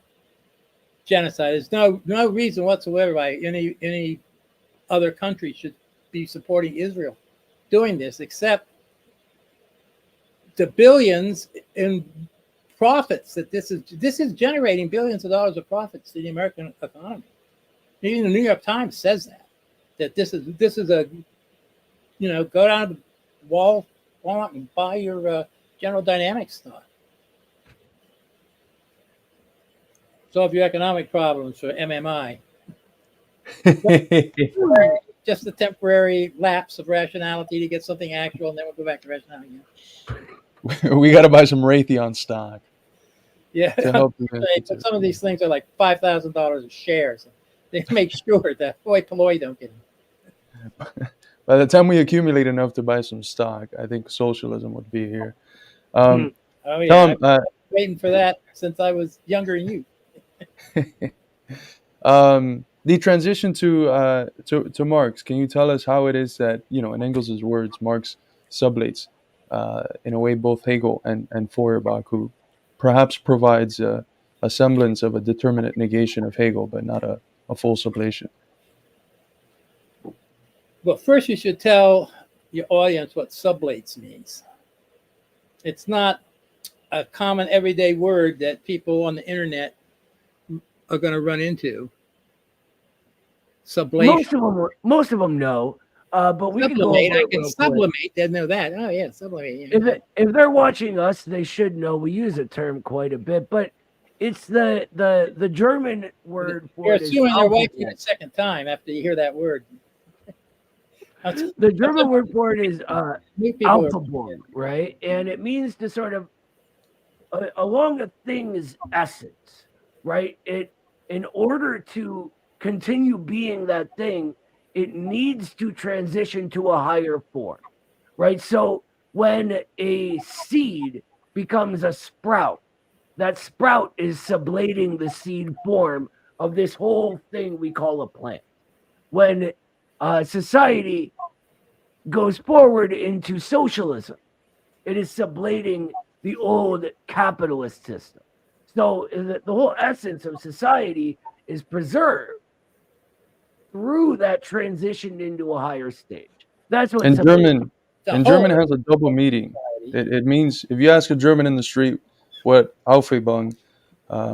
Speaker 3: genocide. There's no reason whatsoever why any other country should be supporting Israel doing this, except the billions in profits that this is generating billions of dollars of profits to the American economy. Even the New York Times says that this is a, go down to Walmart and buy your General Dynamics stock. Solve your economic problems for MMI. Just a temporary lapse of rationality to get something actual, and then we'll go back to rationality again.
Speaker 2: We got to buy some Raytheon stock.
Speaker 3: Yeah,
Speaker 2: to help
Speaker 3: but some of these things are like $5,000 a share. So they make sure that hoi polloi don't get them.
Speaker 2: By the time we accumulate enough to buy some stock, I think socialism would be here.
Speaker 3: Oh yeah,
Speaker 2: Tom,
Speaker 3: I've been waiting for that since I was younger than you.
Speaker 2: The transition to Marx. Can you tell us how it is that, in Engels' words, Marx sublates in a way both Hegel and Feuerbach, who perhaps provides a semblance of a determinate negation of Hegel, but not a full sublation.
Speaker 3: Well, first you should tell your audience what sublates means. It's not a common everyday word that people on the internet are going to run into. Sublation.
Speaker 1: Most of them know, but we can go
Speaker 3: Sublimate.
Speaker 1: over
Speaker 3: I
Speaker 1: it
Speaker 3: can
Speaker 1: real quick.
Speaker 3: sublimate. They know that. Oh yeah, sublimate. Yeah.
Speaker 1: If they're watching us, they should know we use a term quite a bit, but it's the German word for
Speaker 3: You're
Speaker 1: it is
Speaker 3: assuming they're watching
Speaker 1: Alphabet.
Speaker 3: a second time after you hear that word.
Speaker 1: The German word for it is
Speaker 3: New people are-
Speaker 1: Alphabet, right? And it means to sort of along a thing's essence, right? It in order to continue being that thing, it needs to transition to a higher form, right? So when a seed becomes a sprout, that sprout is sublating the seed form of this whole thing we call a plant. When society goes forward into socialism, it is sublating the old capitalist system. So the whole essence of society is preserved through that transition into a higher stage. That's what
Speaker 2: In German,
Speaker 3: the
Speaker 2: in
Speaker 3: whole
Speaker 2: German has a double meaning. It means, if you ask a German in the street what Aufhebung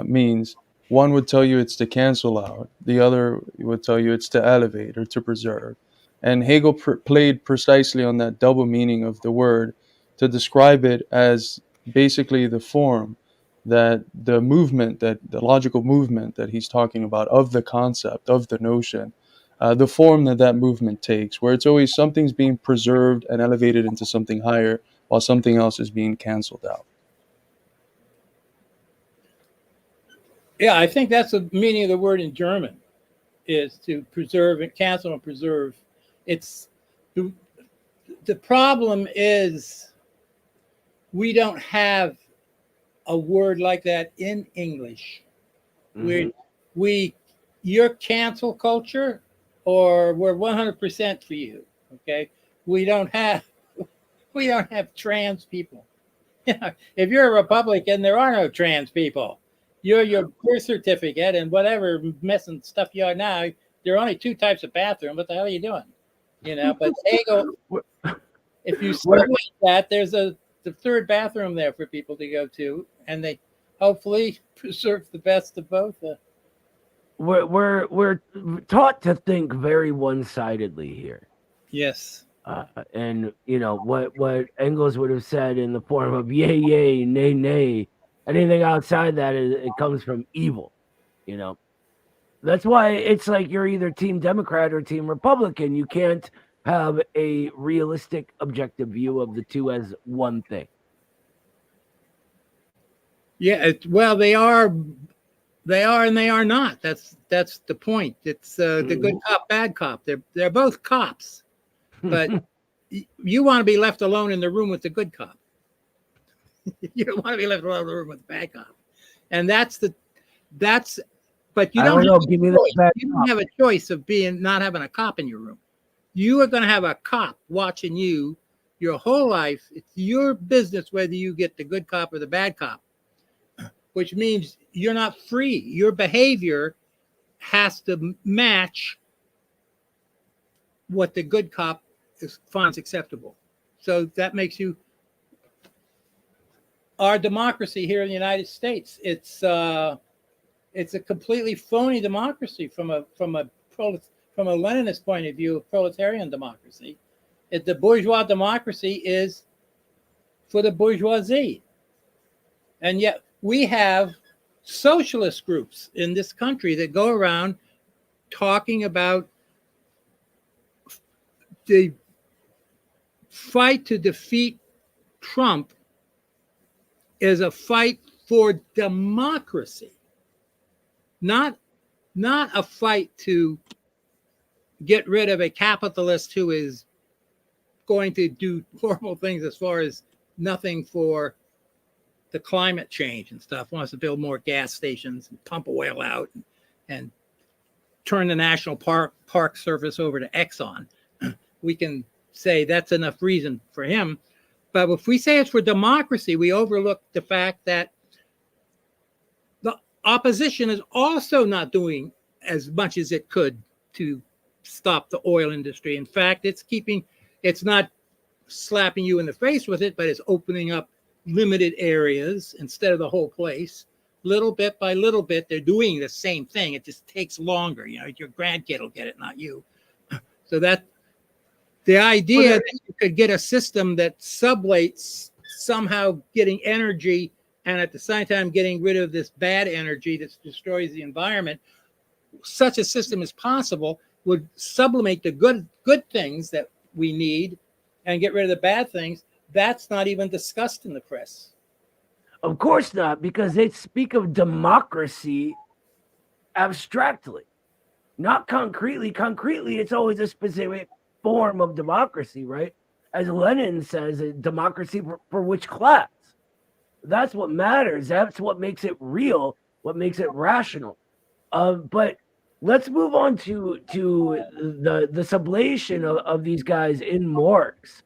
Speaker 2: means, one would tell you it's to cancel out, the other would tell you it's to elevate or to preserve. And Hegel played precisely on that double meaning of the word to describe it as basically the form that the movement, that the logical movement that he's talking about of the concept, of the notion, the form that that movement takes, where it's always something's being preserved and elevated into something higher while something else is being canceled out.
Speaker 3: Yeah, I think that's the meaning of the word in German, is to preserve and cancel and preserve. It's the problem is we don't have a word like that in English.
Speaker 1: Mhm.
Speaker 3: You're cancel culture, or we're 100% for you. Okay, we don't have trans people. If you're a Republican, there are no trans people. You're your birth certificate and whatever mess and stuff you are now. There are only two types of bathroom. What the hell are you doing? But Hegel, if you submit that, there's the third bathroom there for people to go to, and they hopefully preserve the best of both.
Speaker 1: We're taught to think very one-sidedly here.
Speaker 3: Yes.
Speaker 1: And what Engels would have said in the form of yay, yay, nay, nay. Anything outside that it comes from evil. That's why it's like you're either Team Democrat or Team Republican. You can't have a realistic, objective view of the two as one thing.
Speaker 3: Yeah. Well, they are, and they are not. That's the point. It's the good cop, bad cop. They're both cops, but you want to be left alone in the room with the good cop. You don't want to be left alone in the room with the bad cop, and but you don't have a choice of not having a cop in your room. You are going to have a cop watching you your whole life. It's your business whether you get the good cop or the bad cop, which means you're not free. Your behavior has to match what the good cop finds acceptable. So that makes you our democracy here in the United States. It's a completely phony democracy from a Leninist point of view, of proletarian democracy. The bourgeois democracy is for the bourgeoisie. And yet we have socialist groups in this country that go around talking about the fight to defeat Trump is a fight for democracy, not a fight to get rid of a capitalist who is going to do horrible things as far as nothing for the climate change and stuff, wants to build more gas stations and pump oil out and turn the national park service over to Exxon. We can say that's enough reason for him. But if we say it's for democracy, we overlook the fact that opposition is also not doing as much as it could to stop the oil industry. In fact, it's not slapping you in the face with it, but it's opening up limited areas instead of the whole place. Little bit by little bit, they're doing the same thing. It just takes longer. You know, your grandkid will get it, not you. So that the idea that you could get a system that sublates somehow getting energy and at the same time getting rid of this bad energy that destroys the environment, such a system is possible, would sublimate the good things that we need and get rid of the bad things. That's not even discussed in the press.
Speaker 1: Of course not, because they speak of democracy abstractly, not concretely. Concretely, it's always a specific form of democracy, right? As Lenin says, a democracy for which class? That's what matters. That's what makes it real, what makes it rational. But let's move on to the sublation of these guys in Marx.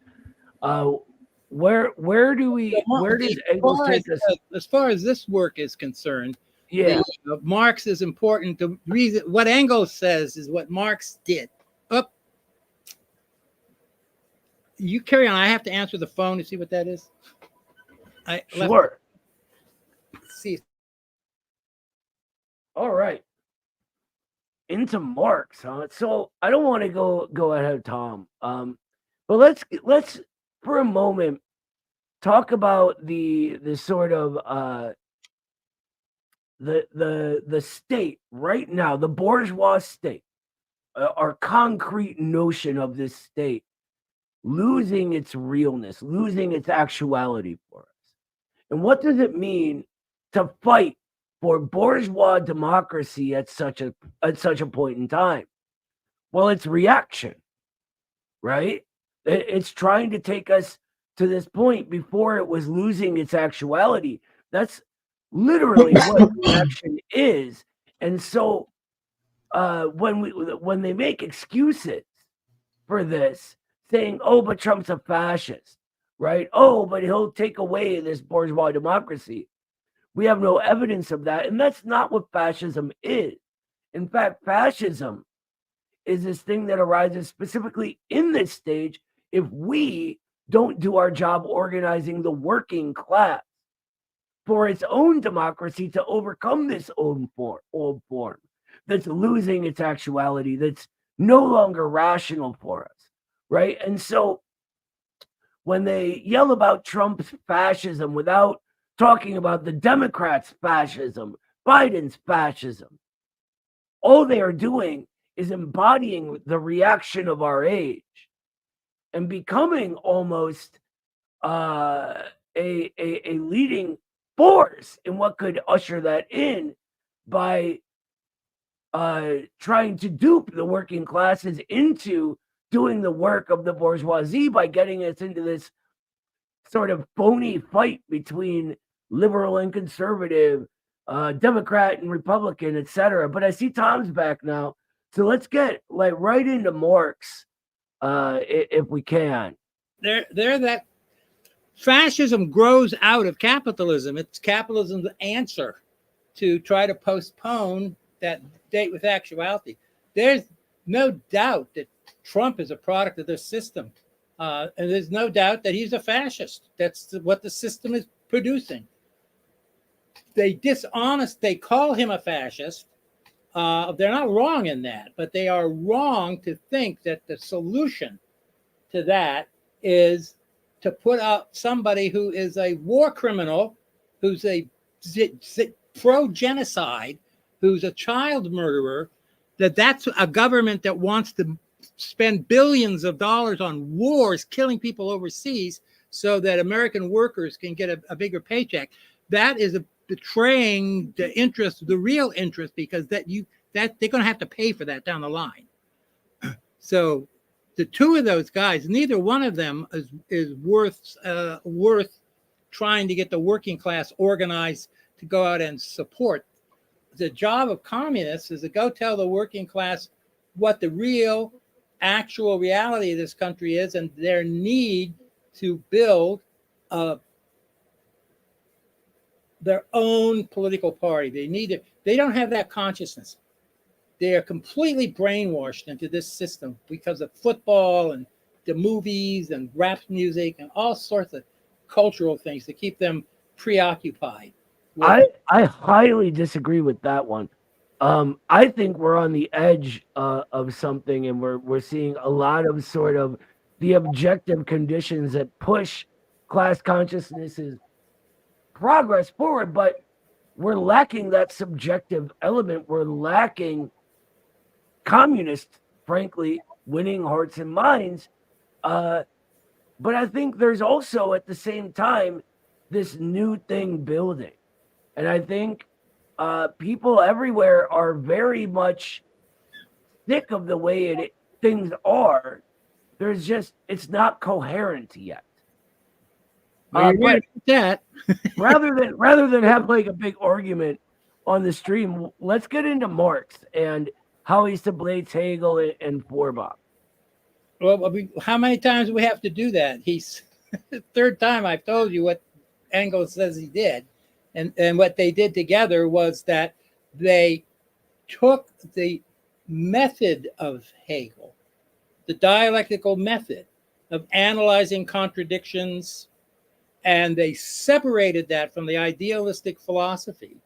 Speaker 1: Where does Engels take us?
Speaker 3: As far as this work is concerned,
Speaker 1: Yeah,
Speaker 3: Marx is important. The reason what Engels says is what Marx did. Up, you carry on. I have to answer the phone to see what that is.
Speaker 1: sure.
Speaker 3: See.
Speaker 1: All right. Into Marx, huh? So I don't want to go ahead of Tom. But let's for a moment talk about the sort of the state right now, the bourgeois state, our concrete notion of this state losing its realness, losing its actuality for us. And what does it mean to fight for bourgeois democracy at such a point in time? Well, it's reaction, right? It's trying to take us to this point before it was losing its actuality. That's literally what reaction is. And so when they make excuses for this, saying, "Oh, but Trump's a fascist," right? "Oh, but he'll take away this bourgeois democracy." We have no evidence of that, and that's not what fascism is. In fact, fascism is this thing that arises specifically in this stage if we don't do our job organizing the working class for its own democracy to overcome this old form that's losing its actuality, that's no longer rational for us, right? And so when they yell about Trump's fascism without talking about the Democrats' fascism, Biden's fascism, all they are doing is embodying the reaction of our age and becoming almost a leading force in what could usher that in by trying to dupe the working classes into doing the work of the bourgeoisie by getting us into this sort of phony fight between liberal and conservative, Democrat and Republican, etc. But I see Tom's back now, so let's get right into Marx, if we can.
Speaker 3: They're that fascism grows out of capitalism. It's capitalism's answer to try to postpone that date with actuality. There's no doubt that Trump is a product of their system. And there's no doubt that he's a fascist. That's what the system is producing. They call him a fascist. They're not wrong in that, but they are wrong to think that the solution to that is to put out somebody who is a war criminal, who's a pro-genocide, who's a child murderer, that's a government that wants to spend billions of dollars on wars, killing people overseas so that American workers can get a bigger paycheck. That is betraying the interest, the real interest, because they're going to have to pay for that down the line. So the two of those guys, neither one of them is worth trying to get the working class organized to go out and support. The job of communists is to go tell the working class what the real, actual reality of this country is and their need to build a their own political party. They don't have that consciousness. They are completely brainwashed into this system because of football and the movies and rap music and all sorts of cultural things to keep them preoccupied.
Speaker 1: I highly disagree with that one. I think we're on the edge of something, and we're seeing a lot of sort of the objective conditions that push class consciousness's progress forward, but we're lacking that subjective element. We're lacking communists, frankly, winning hearts and minds. But I think there's also at the same time this new thing building. And I think people everywhere are very much sick of the way things are. There's just, it's not coherent yet.
Speaker 3: But that
Speaker 1: rather than have like a big argument on the stream, let's get into Marx and how he sublates Hegel and Feuerbach.
Speaker 3: Well, how many times do we have to do that? He's the third time I've told you what Engels says he did. And what they did together was that they took the method of Hegel, the dialectical method of analyzing contradictions, and they separated that from the idealistic philosophy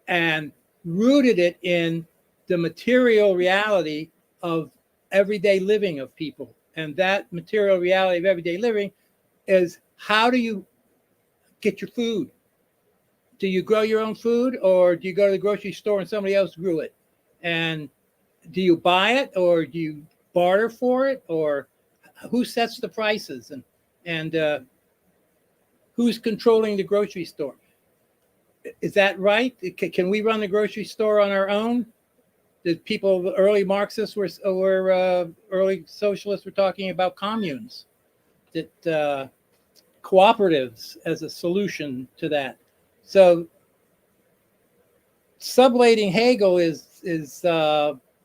Speaker 3: and rooted it in the material reality of everyday living of people. And that material reality of everyday living is, how do you get your food? Do you grow your own food, or do you go to the grocery store and somebody else grew it? And do you buy it, or do you barter for it, or who sets the prices, and who's controlling the grocery store? Is that right? Can we run the grocery store on our own? The people, early Marxists or early socialists were talking about communes, that cooperatives as a solution to that. So sublating Hegel is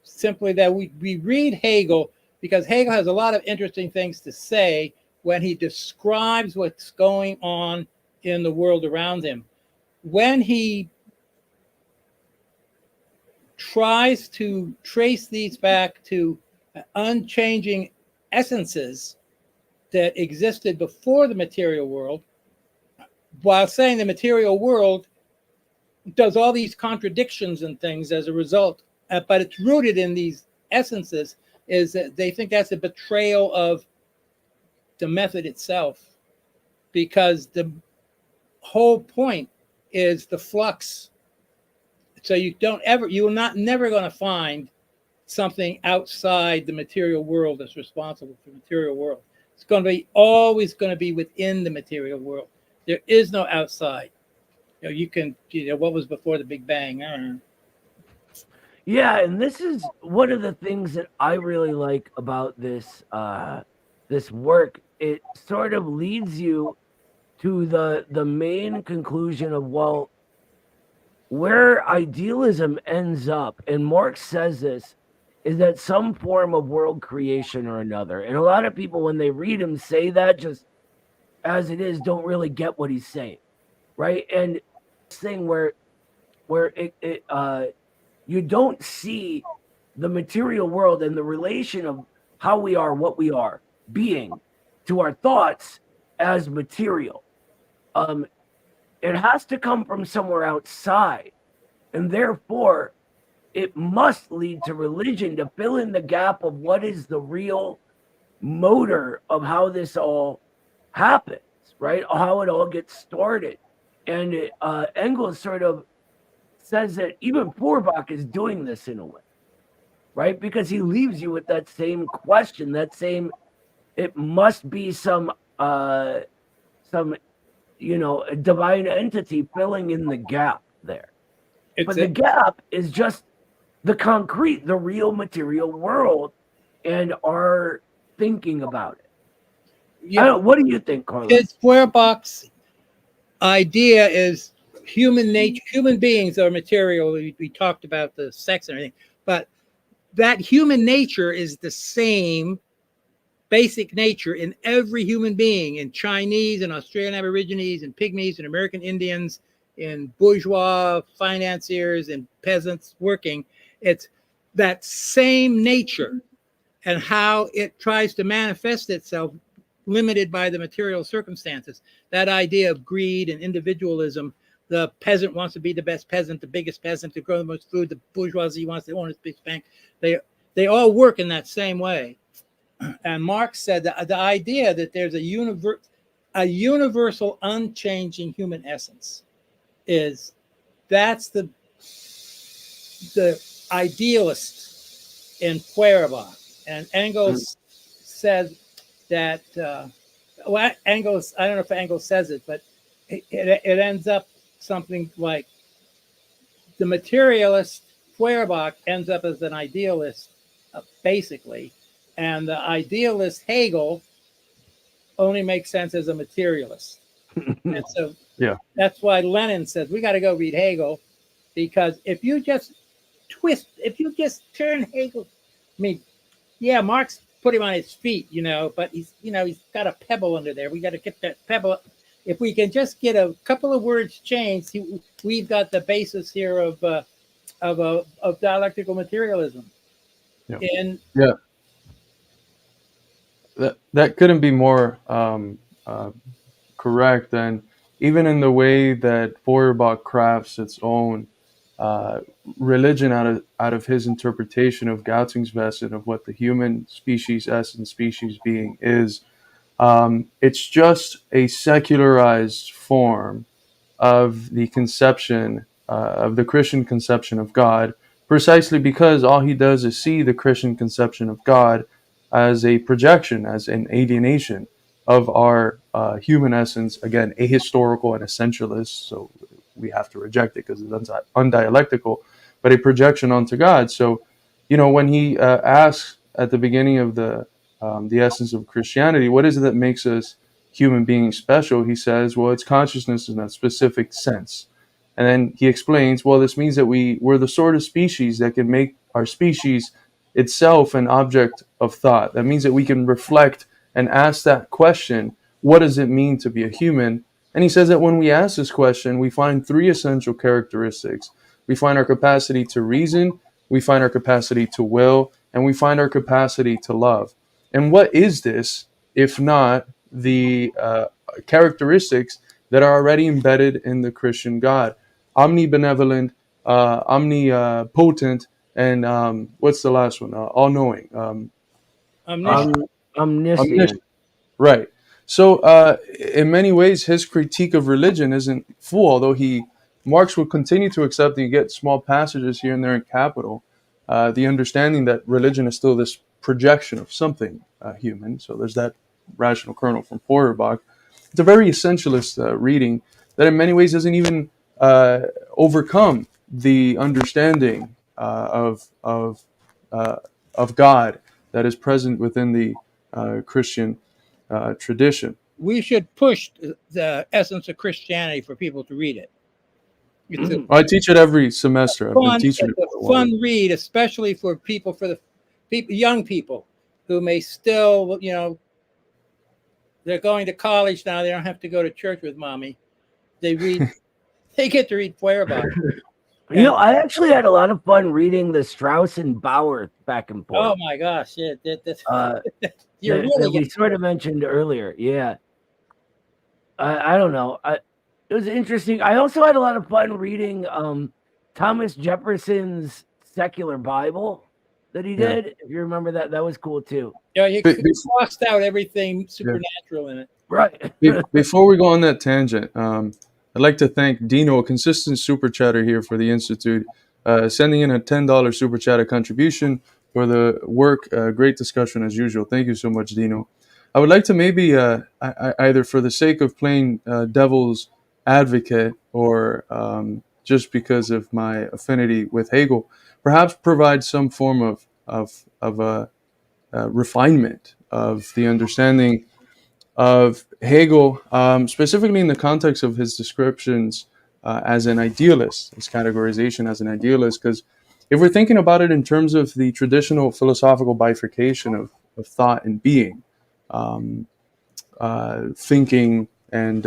Speaker 3: simply that we read Hegel because Hegel has a lot of interesting things to say when he describes what's going on in the world around him. When he tries to trace these back to unchanging essences that existed before the material world, while saying the material world does all these contradictions and things as a result, but it's rooted in these essences, is that they think that's a betrayal of the method itself, because the whole point is the flux. So you will never going to find something outside the material world that's responsible for the material world. It's going to be always going to be within the material world. There is no outside. What was before the Big Bang? I don't know.
Speaker 1: Yeah, and this is one of the things that I really like about this this work. It sort of leads you to the main conclusion of, well, where idealism ends up, and Marx says this, is that some form of world creation or another. And a lot of people, when they read him say that just as it is, don't really get what he's saying, right? And this thing where you don't see the material world and the relation of how we are, what we are, being to our thoughts as material. It has to come from somewhere outside, and therefore it must lead to religion to fill in the gap of what is the real motor of how this all happens, right? How it all gets started. And Engels sort of says that even Feuerbach is doing this in a way, right? Because he leaves you with that same question, it must be some divine entity filling in the gap there. But the gap is just the concrete, the real material world, and our thinking about it. Yeah. What do you think, Carlos?
Speaker 3: Feuerbach's idea is human nature. Human beings are material. We talked about the sex and everything, but that human nature is the same basic nature in every human being, in Chinese and Australian Aborigines and Pygmies and American Indians, in bourgeois financiers and peasants working. It's that same nature, and how it tries to manifest itself limited by the material circumstances. That idea of greed and individualism. The peasant wants to be the best peasant, the biggest peasant, to grow the most food. The bourgeoisie wants to own its big bank. They all work in that same way. And Marx said that the idea that there's a universal, unchanging human essence that's the idealist in Feuerbach. And Engels said that, Engels, I don't know if Engels says it, but it ends up something like the materialist Feuerbach ends up as an idealist, basically, and the idealist Hegel only makes sense as a materialist. And so that's why Lenin says we got to go read Hegel, because if you just turn Hegel, I mean, yeah, Marx put him on his feet, but he's got a pebble under there. We got to get that pebble. If we can just get a couple of words changed, we've got the basis here of dialectical materialism.
Speaker 2: Yeah. That couldn't be more correct. And even in the way that Feuerbach crafts its own religion out of his interpretation of Gautingswesen and of what the human species essence, species being is, it's just a secularized form of the conception of the Christian conception of God, precisely because all he does is see the Christian conception of God as a projection, as an alienation of our human essence, again, ahistorical and essentialist, so we have to reject it because it's undialectical, but a projection onto God. So, when he asks at the beginning of the essence of Christianity, what is it that makes us human beings special? He says, well, it's consciousness in a specific sense. And then he explains, well, this means that we're the sort of species that can make our species itself an object of thought. That means that we can reflect and ask that question, what does it mean to be a human? And he says that when we ask this question, we find three essential characteristics. We find our capacity to reason, we find our capacity to will, and we find our capacity to love. And what is this, if not the characteristics that are already embedded in the Christian God? Omnibenevolent, omnipotent, and what's the last one? All-knowing.
Speaker 1: Omniscient.
Speaker 2: Right. So in many ways, his critique of religion isn't full, although Marx will continue to accept that you get small passages here and there in Capital, the understanding that religion is still this projection of something human. So there's that rational kernel from Feuerbach. It's a very essentialist reading that in many ways doesn't even overcome the understanding of God that is present within the Christian tradition.
Speaker 3: We should push the essence of Christianity for people to read it.
Speaker 2: I teach it every semester. I've been teaching it for a while.
Speaker 3: Fun read, especially for young people who may still, they're going to college now. They don't have to go to church with mommy. They get to read Feuerbach.
Speaker 1: I actually had a lot of fun reading the Strauss and Bauer back and forth.
Speaker 3: Oh my gosh, yeah,
Speaker 1: that we sort of mentioned earlier. Yeah, I don't know. It was interesting. I also had a lot of fun reading Thomas Jefferson's Secular Bible that he did. If you remember that was cool too.
Speaker 3: Yeah, he crossed out everything supernatural in it.
Speaker 1: Right.
Speaker 2: Before we go on that tangent, I'd like to thank Dino, a consistent super chatter here for the Institute, sending in a $10 super chat contribution for the work. Great discussion as usual. Thank you so much, Dino. I would like to maybe either for the sake of playing devil's advocate or just because of my affinity with Hegel, perhaps provide some form of refinement of the understanding of Hegel, specifically in the context of his descriptions as an idealist, his categorization as an idealist. Because if we're thinking about it in terms of the traditional philosophical bifurcation of thought and being, um, thinking and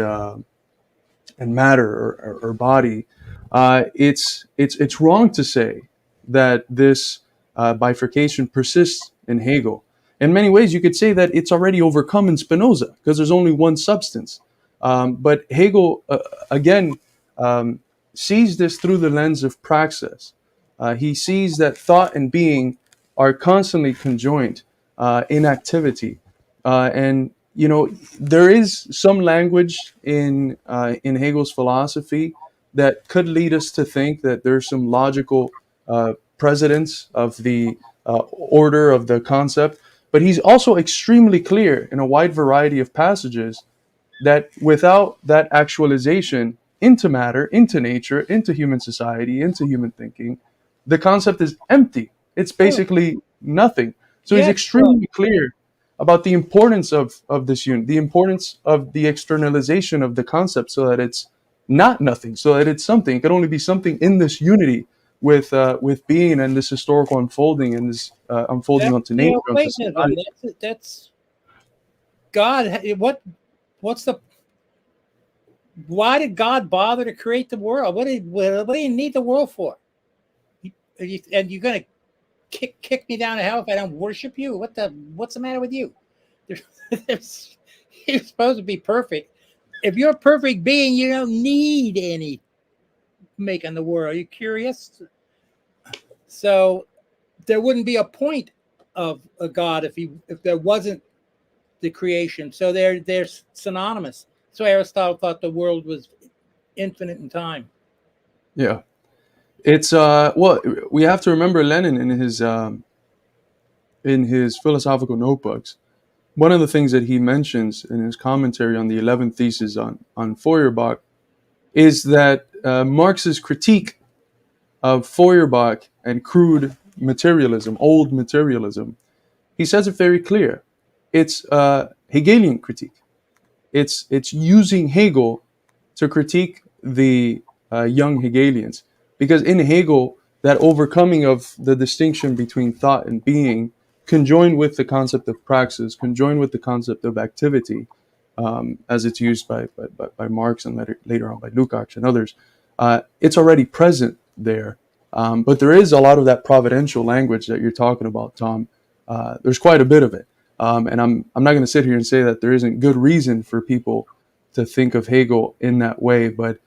Speaker 2: matter or body, it's wrong to say that this bifurcation persists in Hegel. In many ways, you could say that it's already overcome in Spinoza because there's only one substance. But Hegel, again, um, sees this through the lens of praxis. He sees that thought and being are constantly conjoined in activity. And there is some language in Hegel's philosophy that could lead us to think that there's some logical precedence of the order of the concept, but he's also extremely clear in a wide variety of passages that without that actualization into matter, into nature, into human society, into human thinking, the concept is empty. It's basically nothing. So he's
Speaker 3: Yes,
Speaker 2: extremely clear about the importance of this unit, the importance of the externalization of the concept so that it's not nothing, so that it's something. It could only be something in this unity with being and this historical unfolding and this unfolding
Speaker 3: that's
Speaker 2: onto nature, onto
Speaker 3: Neoplatonism.
Speaker 2: society.
Speaker 3: That's God. What's the? Why did God bother to create the world? What do you need the world for? And you're going to kick me down to hell if I don't worship you? What's the matter with you? You're supposed to be perfect. If you're a perfect being, you don't need any making the world. Are you curious? So there wouldn't be a point of a God if there wasn't the creation. So they're synonymous. So Aristotle thought the world was infinite in time.
Speaker 2: Yeah. It's well, we have to remember Lenin in his philosophical notebooks. One of the things that he mentions in his commentary on the 11th thesis on Feuerbach is that Marx's critique of Feuerbach and crude materialism, old materialism, he says it very clear. It's Hegelian critique. It's using Hegel to critique the young Hegelians, because in Hegel, that overcoming of the distinction between thought and being, conjoined with the concept of praxis, conjoined with the concept of activity, as it's used by Marx and later on by Lukács and others, it's already present there. But there is a lot of that providential language that you're talking about, Tom. There's quite a bit of it. And I'm not going to sit here and say that there isn't good reason for people to think of Hegel in that way, but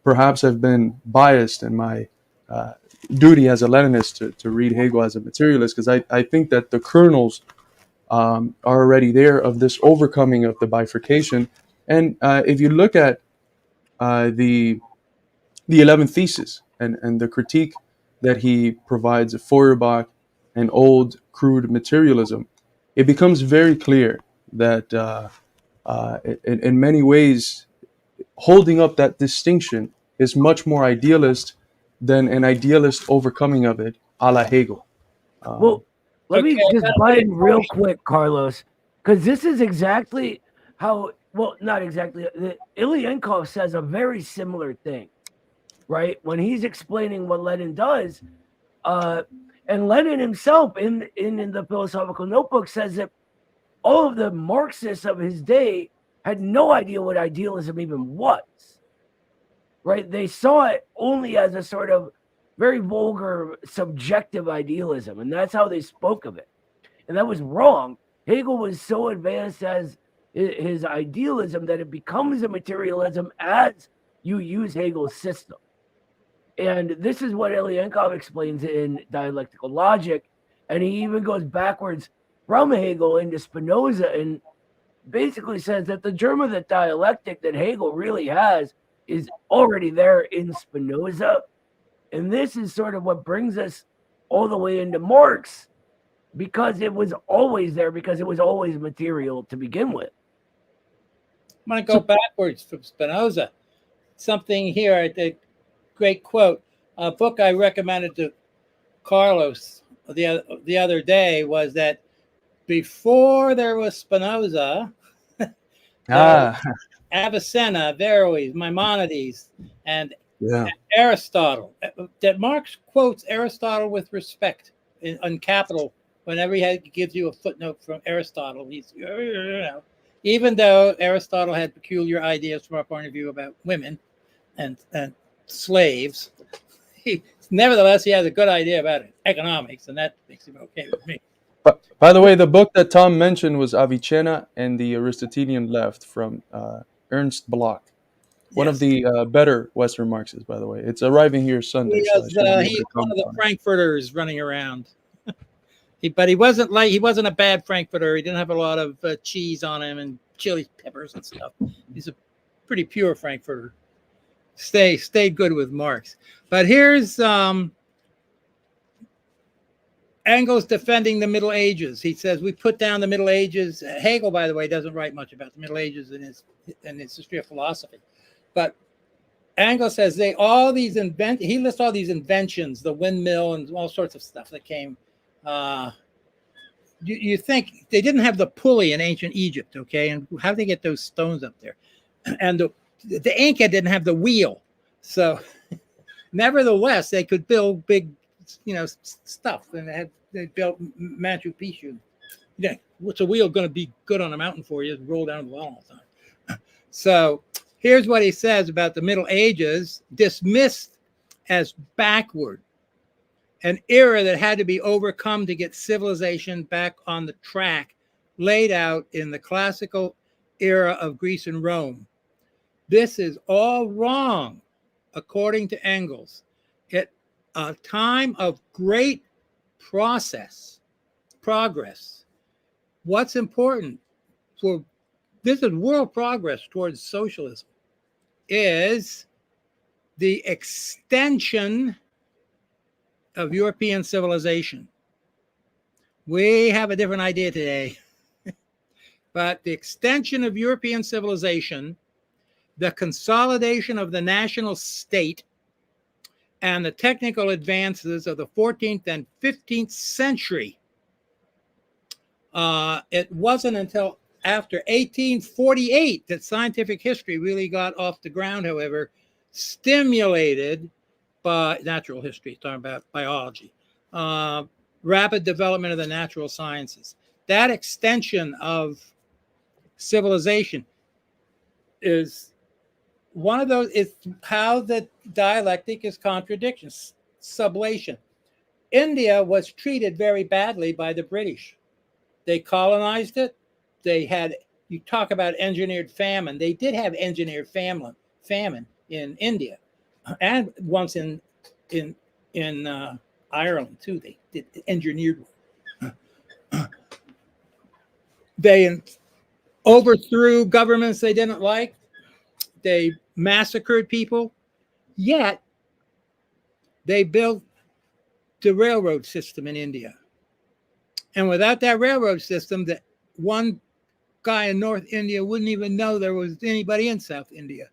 Speaker 2: perhaps I've been biased in my duty as a Leninist to read Hegel as a materialist, because I think that the kernels are already there of this overcoming of the bifurcation. And if you look at the 11th thesis and the critique that he provides of Feuerbach and old crude materialism, it becomes very clear that in many ways, holding up that distinction is much more idealist than an idealist overcoming of it a la Hegel.
Speaker 1: Well, let me just butt in real quick, Carlos, because this is exactly how, well, not exactly. Ilyenkov says a very similar thing, right? When he's explaining what Lenin does, and Lenin himself in the philosophical notebook says that all of the Marxists of his day had no idea what idealism even was, right? They saw it only as a sort of very vulgar, subjective idealism, and that's how they spoke of it. And that was wrong. Hegel was so advanced as his idealism that it becomes a materialism as you use Hegel's system. And this is what Ilyenkov explains in Dialectical Logic. And he even goes backwards from Hegel into Spinoza and basically says that the germ of the dialectic that Hegel really has is already there in Spinoza. And this is sort of what brings us all the way into Marx, because it was always there, because it was always material to begin with.
Speaker 3: I'm going to go backwards from Spinoza. Something here, a great quote. A book I recommended to Carlos the other day was that before there was Spinoza, Avicenna, Averroes, Maimonides, and Aristotle. That Marx quotes Aristotle with respect on capital whenever he gives you a footnote from Aristotle, he's, even though Aristotle had peculiar ideas from our point of view about women and slaves, nevertheless, he has a good idea about economics, and that makes him okay with me.
Speaker 2: But by the way, the book that Tom mentioned was Avicenna and the Aristotelian Left from Ernst Bloch. One of the better Western Marxists, by the way. It's arriving here Sunday.
Speaker 3: He's one of the Frankfurters running around. But he wasn't a bad Frankfurter. He didn't have a lot of cheese on him and chili peppers and stuff. He's a pretty pure Frankfurter. Stayed good with Marx. But here's Engels defending the Middle Ages. He says we put down the Middle Ages. Hegel, by the way, doesn't write much about the Middle Ages in his history of philosophy. But Engels says he lists all these inventions, the windmill and all sorts of stuff that came. You think they didn't have the pulley in ancient Egypt, okay? And how did they get those stones up there? And the Inca didn't have the wheel. So nevertheless, they could build big, stuff. And they built Machu Picchu. Yeah, what's a wheel going to be good on a mountain for you? Roll down the wall all the time. So here's what he says about the Middle Ages, dismissed as backward, an era that had to be overcome to get civilization back on the track laid out in the classical era of Greece and Rome. This is all wrong, according to Engels. At a time of great progress, what's important for this is world progress towards socialism, is the extension of European civilization. We have a different idea today, but the extension of European civilization, the consolidation of the national state, and the technical advances of the 14th and 15th century. It wasn't until after 1848 that scientific history really got off the ground, however, stimulated by natural history, talking about biology, rapid development of the natural sciences. That extension of civilization is one of those, is how the dialectic is contradiction, sublation. India was treated very badly by the British. They colonized it. They had, you talk about engineered famine. They did have engineered famine in India, and once in Ireland too. They did engineered one. They overthrew governments they didn't like. They massacred people. Yet they built the railroad system in India. And without that railroad system, that one guy in North India wouldn't even know there was anybody in South India.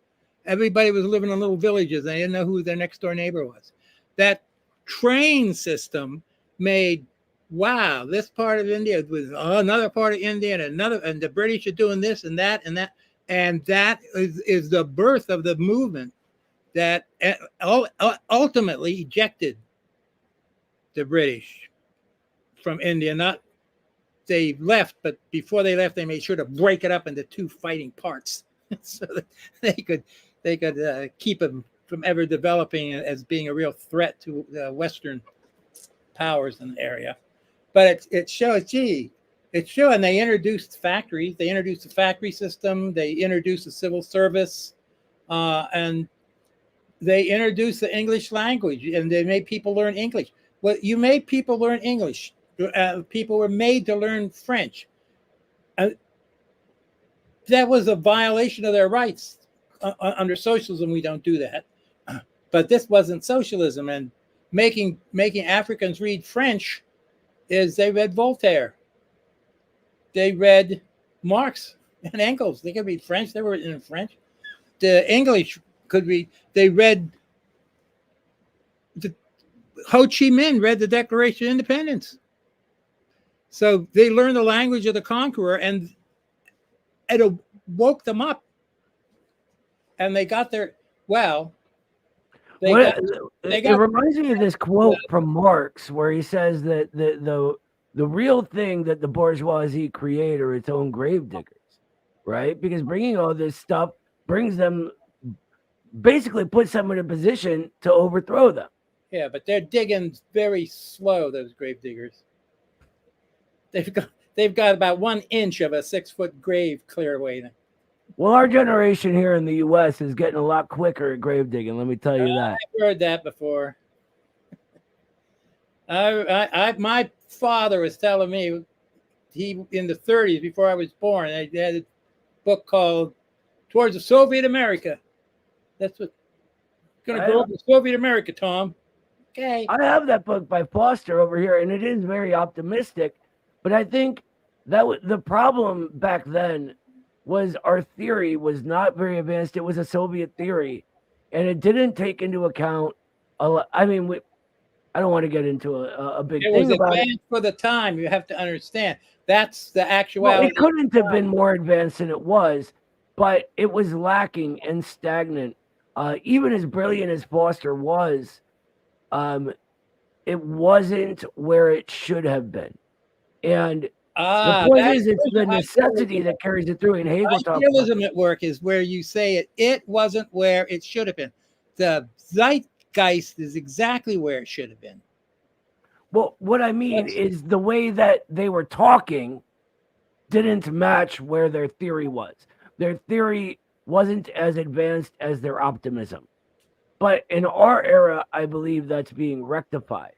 Speaker 3: Everybody was living in little villages. They didn't know who their next door neighbor was. That train system made, wow, this part of India was another part of India, and another, and the British are doing this and that and that. And that is the birth of the movement that ultimately ejected the British from India. Not they left, but before they left, they made sure to break it up into two fighting parts so that they could keep them from ever developing as being a real threat to the Western powers in the area. But it shows, and they introduced factories. They introduced the factory system. They introduced the civil service, and they introduced the English language, and they made people learn English. Well, you made people learn English. People were made to learn French. That was a violation of their rights. Under socialism, we don't do that. But this wasn't socialism, and making Africans read French is they read Voltaire. They read Marx and Engels. They could read French. They were in French. The English could read. They read. Ho Chi Minh read the Declaration of Independence. So they learned the language of the conqueror, and it woke them up. And they got their, well,
Speaker 1: it reminds me of this quote from Marx where he says that the the real thing that the bourgeoisie create are its own gravediggers, right? Because bringing all this stuff brings them, basically puts them in a position to overthrow them.
Speaker 3: Yeah, but they're digging very slow, those grave diggers. They've got about 1 inch of a 6-foot grave clear away.
Speaker 1: Well, our generation here in the U.S. is getting a lot quicker at grave digging. Let me tell you that.
Speaker 3: I've heard that before. My father was telling me, he in the 30s, before I was born, they had a book called "Towards the Soviet America." That's what going to go to Soviet America, Tom. Okay.
Speaker 1: I have that book by Foster over here, and it is very optimistic. But I think that the problem back then was our theory was not very advanced. It was a Soviet theory, and it didn't take into account. I mean, I don't want to get into a big thing about it.
Speaker 3: For the time, you have to understand that's the actuality.
Speaker 1: Well, it couldn't have been more advanced than it was, but it was lacking and stagnant. Even as brilliant as Foster was, it wasn't where it should have been. And the point is, it's the necessity that carries it through. And Hegel talks
Speaker 3: Socialism at work is where you say it wasn't where it should have been. The zeitgeist is exactly where it should have been.
Speaker 1: Well, what I mean is the way that they were talking didn't match where their theory was. Their theory wasn't as advanced as their optimism. But in our era, I believe that's being rectified.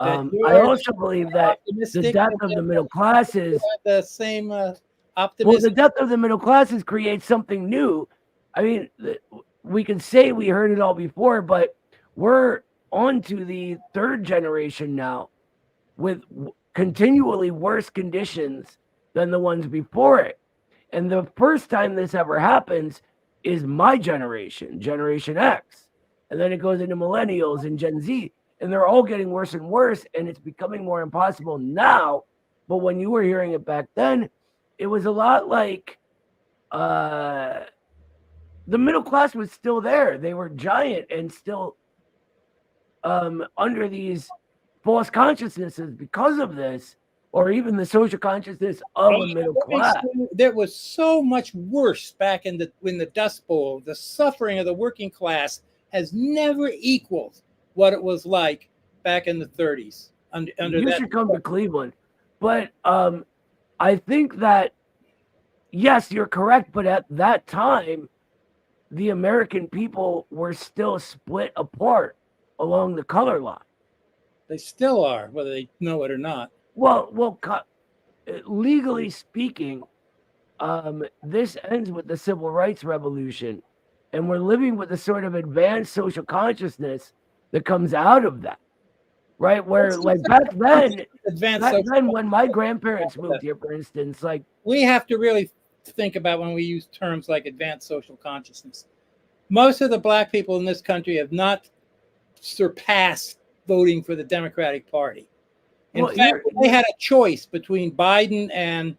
Speaker 1: I also believe that the death of the middle classes,
Speaker 3: the same optimism.
Speaker 1: Well, the death of the middle classes creates something new. I mean, we can say we heard it all before, but we're on to the third generation now with continually worse conditions than the ones before it. And the first time this ever happens is my generation, Generation X. And then it goes into millennials and Gen Z. And they're all getting worse and worse. And it's becoming more impossible now. But when you were hearing it back then, it was a lot like the middle class was still there. They were giant and still under these false consciousnesses because of this, or even the social consciousness of a middle class.
Speaker 3: There was so much worse back in the Dust Bowl. The suffering of the working class has never equaled what it was like back in the 30s.
Speaker 1: You should come to Cleveland. But I think that, yes, you're correct. But at that time, the American people were still split apart along the color line.
Speaker 3: They still are, whether they know it or not.
Speaker 1: Well, legally speaking, this ends with the Civil Rights Revolution, and we're living with a sort of advanced social consciousness that comes out of that, right? Where, like back then, when my grandparents moved here, for instance, like
Speaker 3: we have to really think about when we use terms like advanced social consciousness. Most of the black people in this country have not surpassed voting for the Democratic Party. In fact, they had a choice between Biden and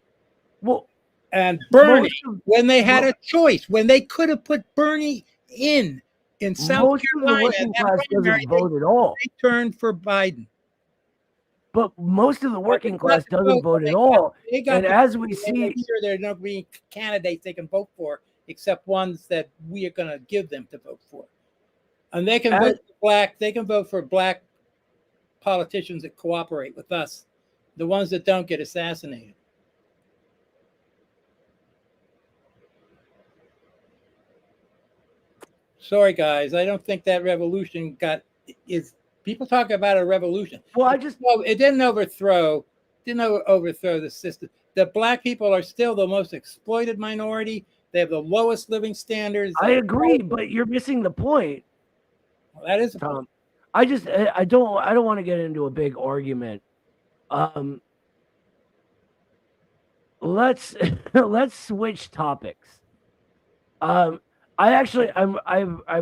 Speaker 3: Bernie. When they had a choice, when they could have put Bernie in South Carolina,
Speaker 1: doesn't vote at all.
Speaker 3: They turned for Biden.
Speaker 1: But most of the working class doesn't vote at all. And as we see,
Speaker 3: there are no green candidates they can vote for, except ones that we are going to give them to vote for. And they can vote for black. They can vote for black politicians that cooperate with us, the ones that don't get assassinated. Sorry, guys, I don't think that revolution is. People talk about a revolution.
Speaker 1: Well,
Speaker 3: it didn't overthrow the system. The black people are still the most exploited minority. They have the lowest living standards.
Speaker 1: I agree, but you're missing the point.
Speaker 3: Well, that is a
Speaker 1: Tom. I don't want to get into a big argument. Let's switch topics. I've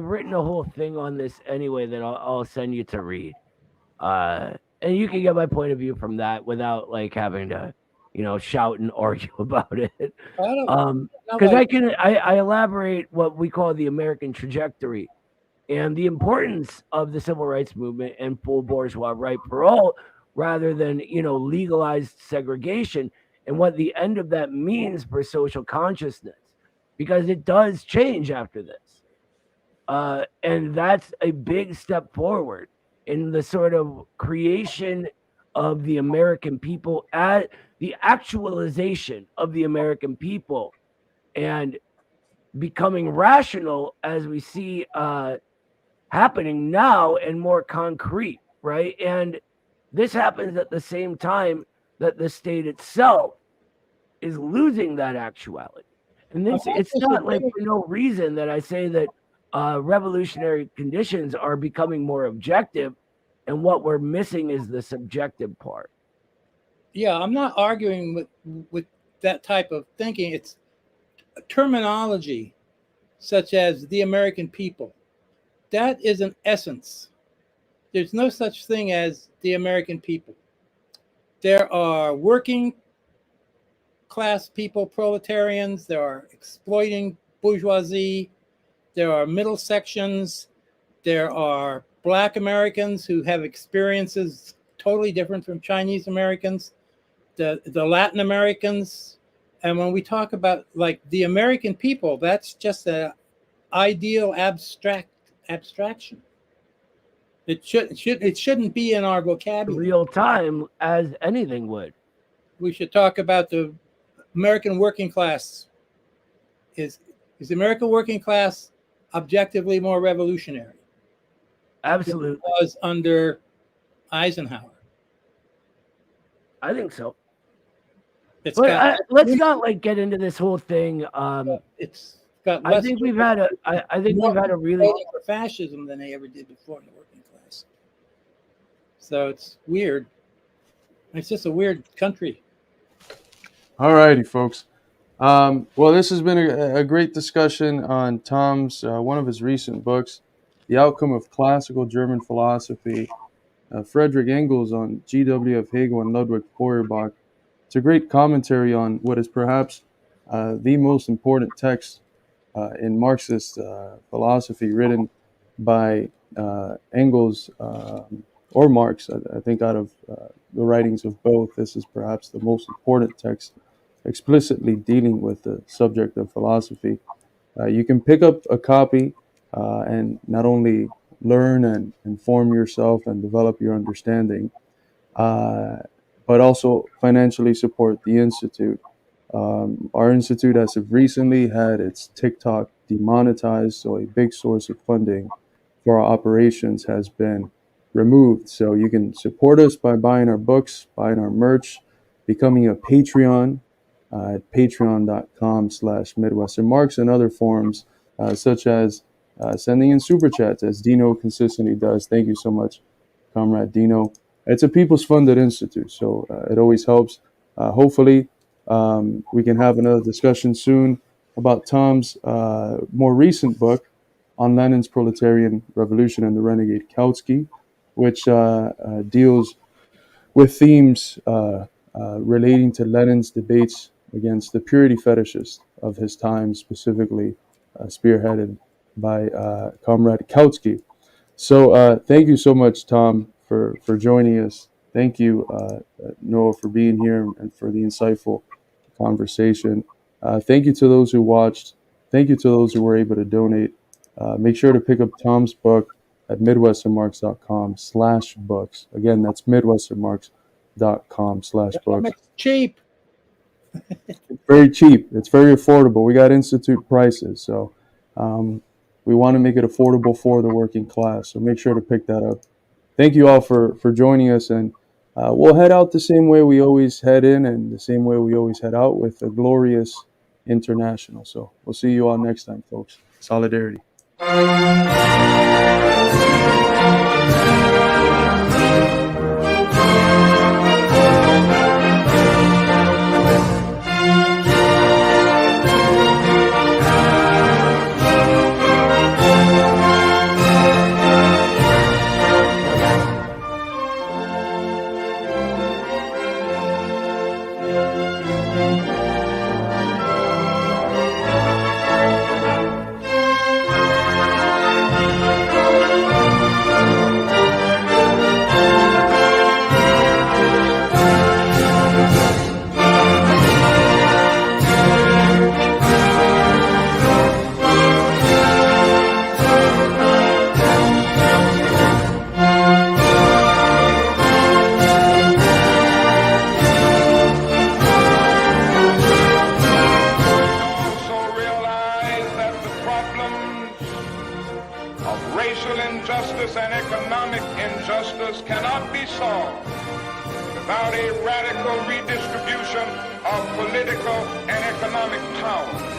Speaker 1: written a whole thing on this anyway that I'll send you to read. And you can get my point of view from that without like having to, shout and argue about it. Because I elaborate what we call the American trajectory and the importance of the civil rights movement and full bourgeois right for all rather than, legalized segregation, and what the end of that means for social consciousness, because it does change after this. And that's a big step forward in the sort of creation of the American people, at the actualization of the American people, and becoming rational, as we see happening now, and more concrete, right? And this happens at the same time that the state itself is losing that actuality. And this, it's not like for no reason that I say that revolutionary conditions are becoming more objective, and what we're missing is the subjective part.
Speaker 3: Yeah, I'm not arguing with that type of thinking. It's terminology such as the American people. That is an essence. There's no such thing as the American people. There are working class people, proletarians, there are exploiting bourgeoisie, there are middle sections, there are Black Americans who have experiences totally different from Chinese Americans, the Latin Americans. And when we talk about like the American people, that's just an ideal abstraction. It shouldn't be in our vocabulary.
Speaker 1: Real time, as anything would.
Speaker 3: We should talk about the American working class. Is the American working class objectively more revolutionary?
Speaker 1: Absolutely.
Speaker 3: Than it was under Eisenhower.
Speaker 1: I think so.
Speaker 3: It's
Speaker 1: but let's not like get into this whole thing.
Speaker 3: It's got.
Speaker 1: I think we've had a. I think we've had a really
Speaker 3: for fascism than they ever did before in the working class. So it's weird. It's just a weird country.
Speaker 2: All righty, folks. Well, this has been a great discussion on Tom's one of his recent books, The Outcome of Classical German Philosophy. Frederick Engels on G.W.F. Hegel and Ludwig Feuerbach. It's a great commentary on what is perhaps the most important text in Marxist philosophy, written by Engels or Marx. I think out of the writings of both, this is perhaps the most important text explicitly dealing with the subject of philosophy. You can pick up a copy and not only learn and inform yourself and develop your understanding, but also financially support the Institute. Our Institute, as of recently, had its TikTok demonetized, so a big source of funding for our operations has been removed. So you can support us by buying our books, buying our merch, becoming a Patreon at patreon.com/MidwesternMarx, and other forms such as sending in super chats, as Dino consistently does. Thank you so much, Comrade Dino. It's a people's funded institute, so it always helps. Hopefully, we can have another discussion soon about Tom's more recent book on Lenin's Proletarian Revolution and the Renegade Kautsky, which deals with themes relating to Lenin's debates against the purity fetishists of his time, specifically spearheaded by Comrade Kautsky. So thank you so much, Tom, for joining us. Thank you, Noah, for being here and for the insightful conversation. Thank you to those who watched. Thank you to those who were able to donate. Make sure to pick up Tom's book at midwesternmarx.com/books. Again, that's midwesternmarx.com/books.
Speaker 3: It's cheap.
Speaker 2: Very cheap. It's very affordable. We got institute prices, so we want to make it affordable for the working class. So make sure to pick that up. Thank you all for joining us, and we'll head out the same way we always head in and the same way we always head out, with a glorious international. So we'll see you all next time, folks. Solidarity.
Speaker 4: of racial injustice and economic injustice cannot be solved without a radical redistribution of political and economic power.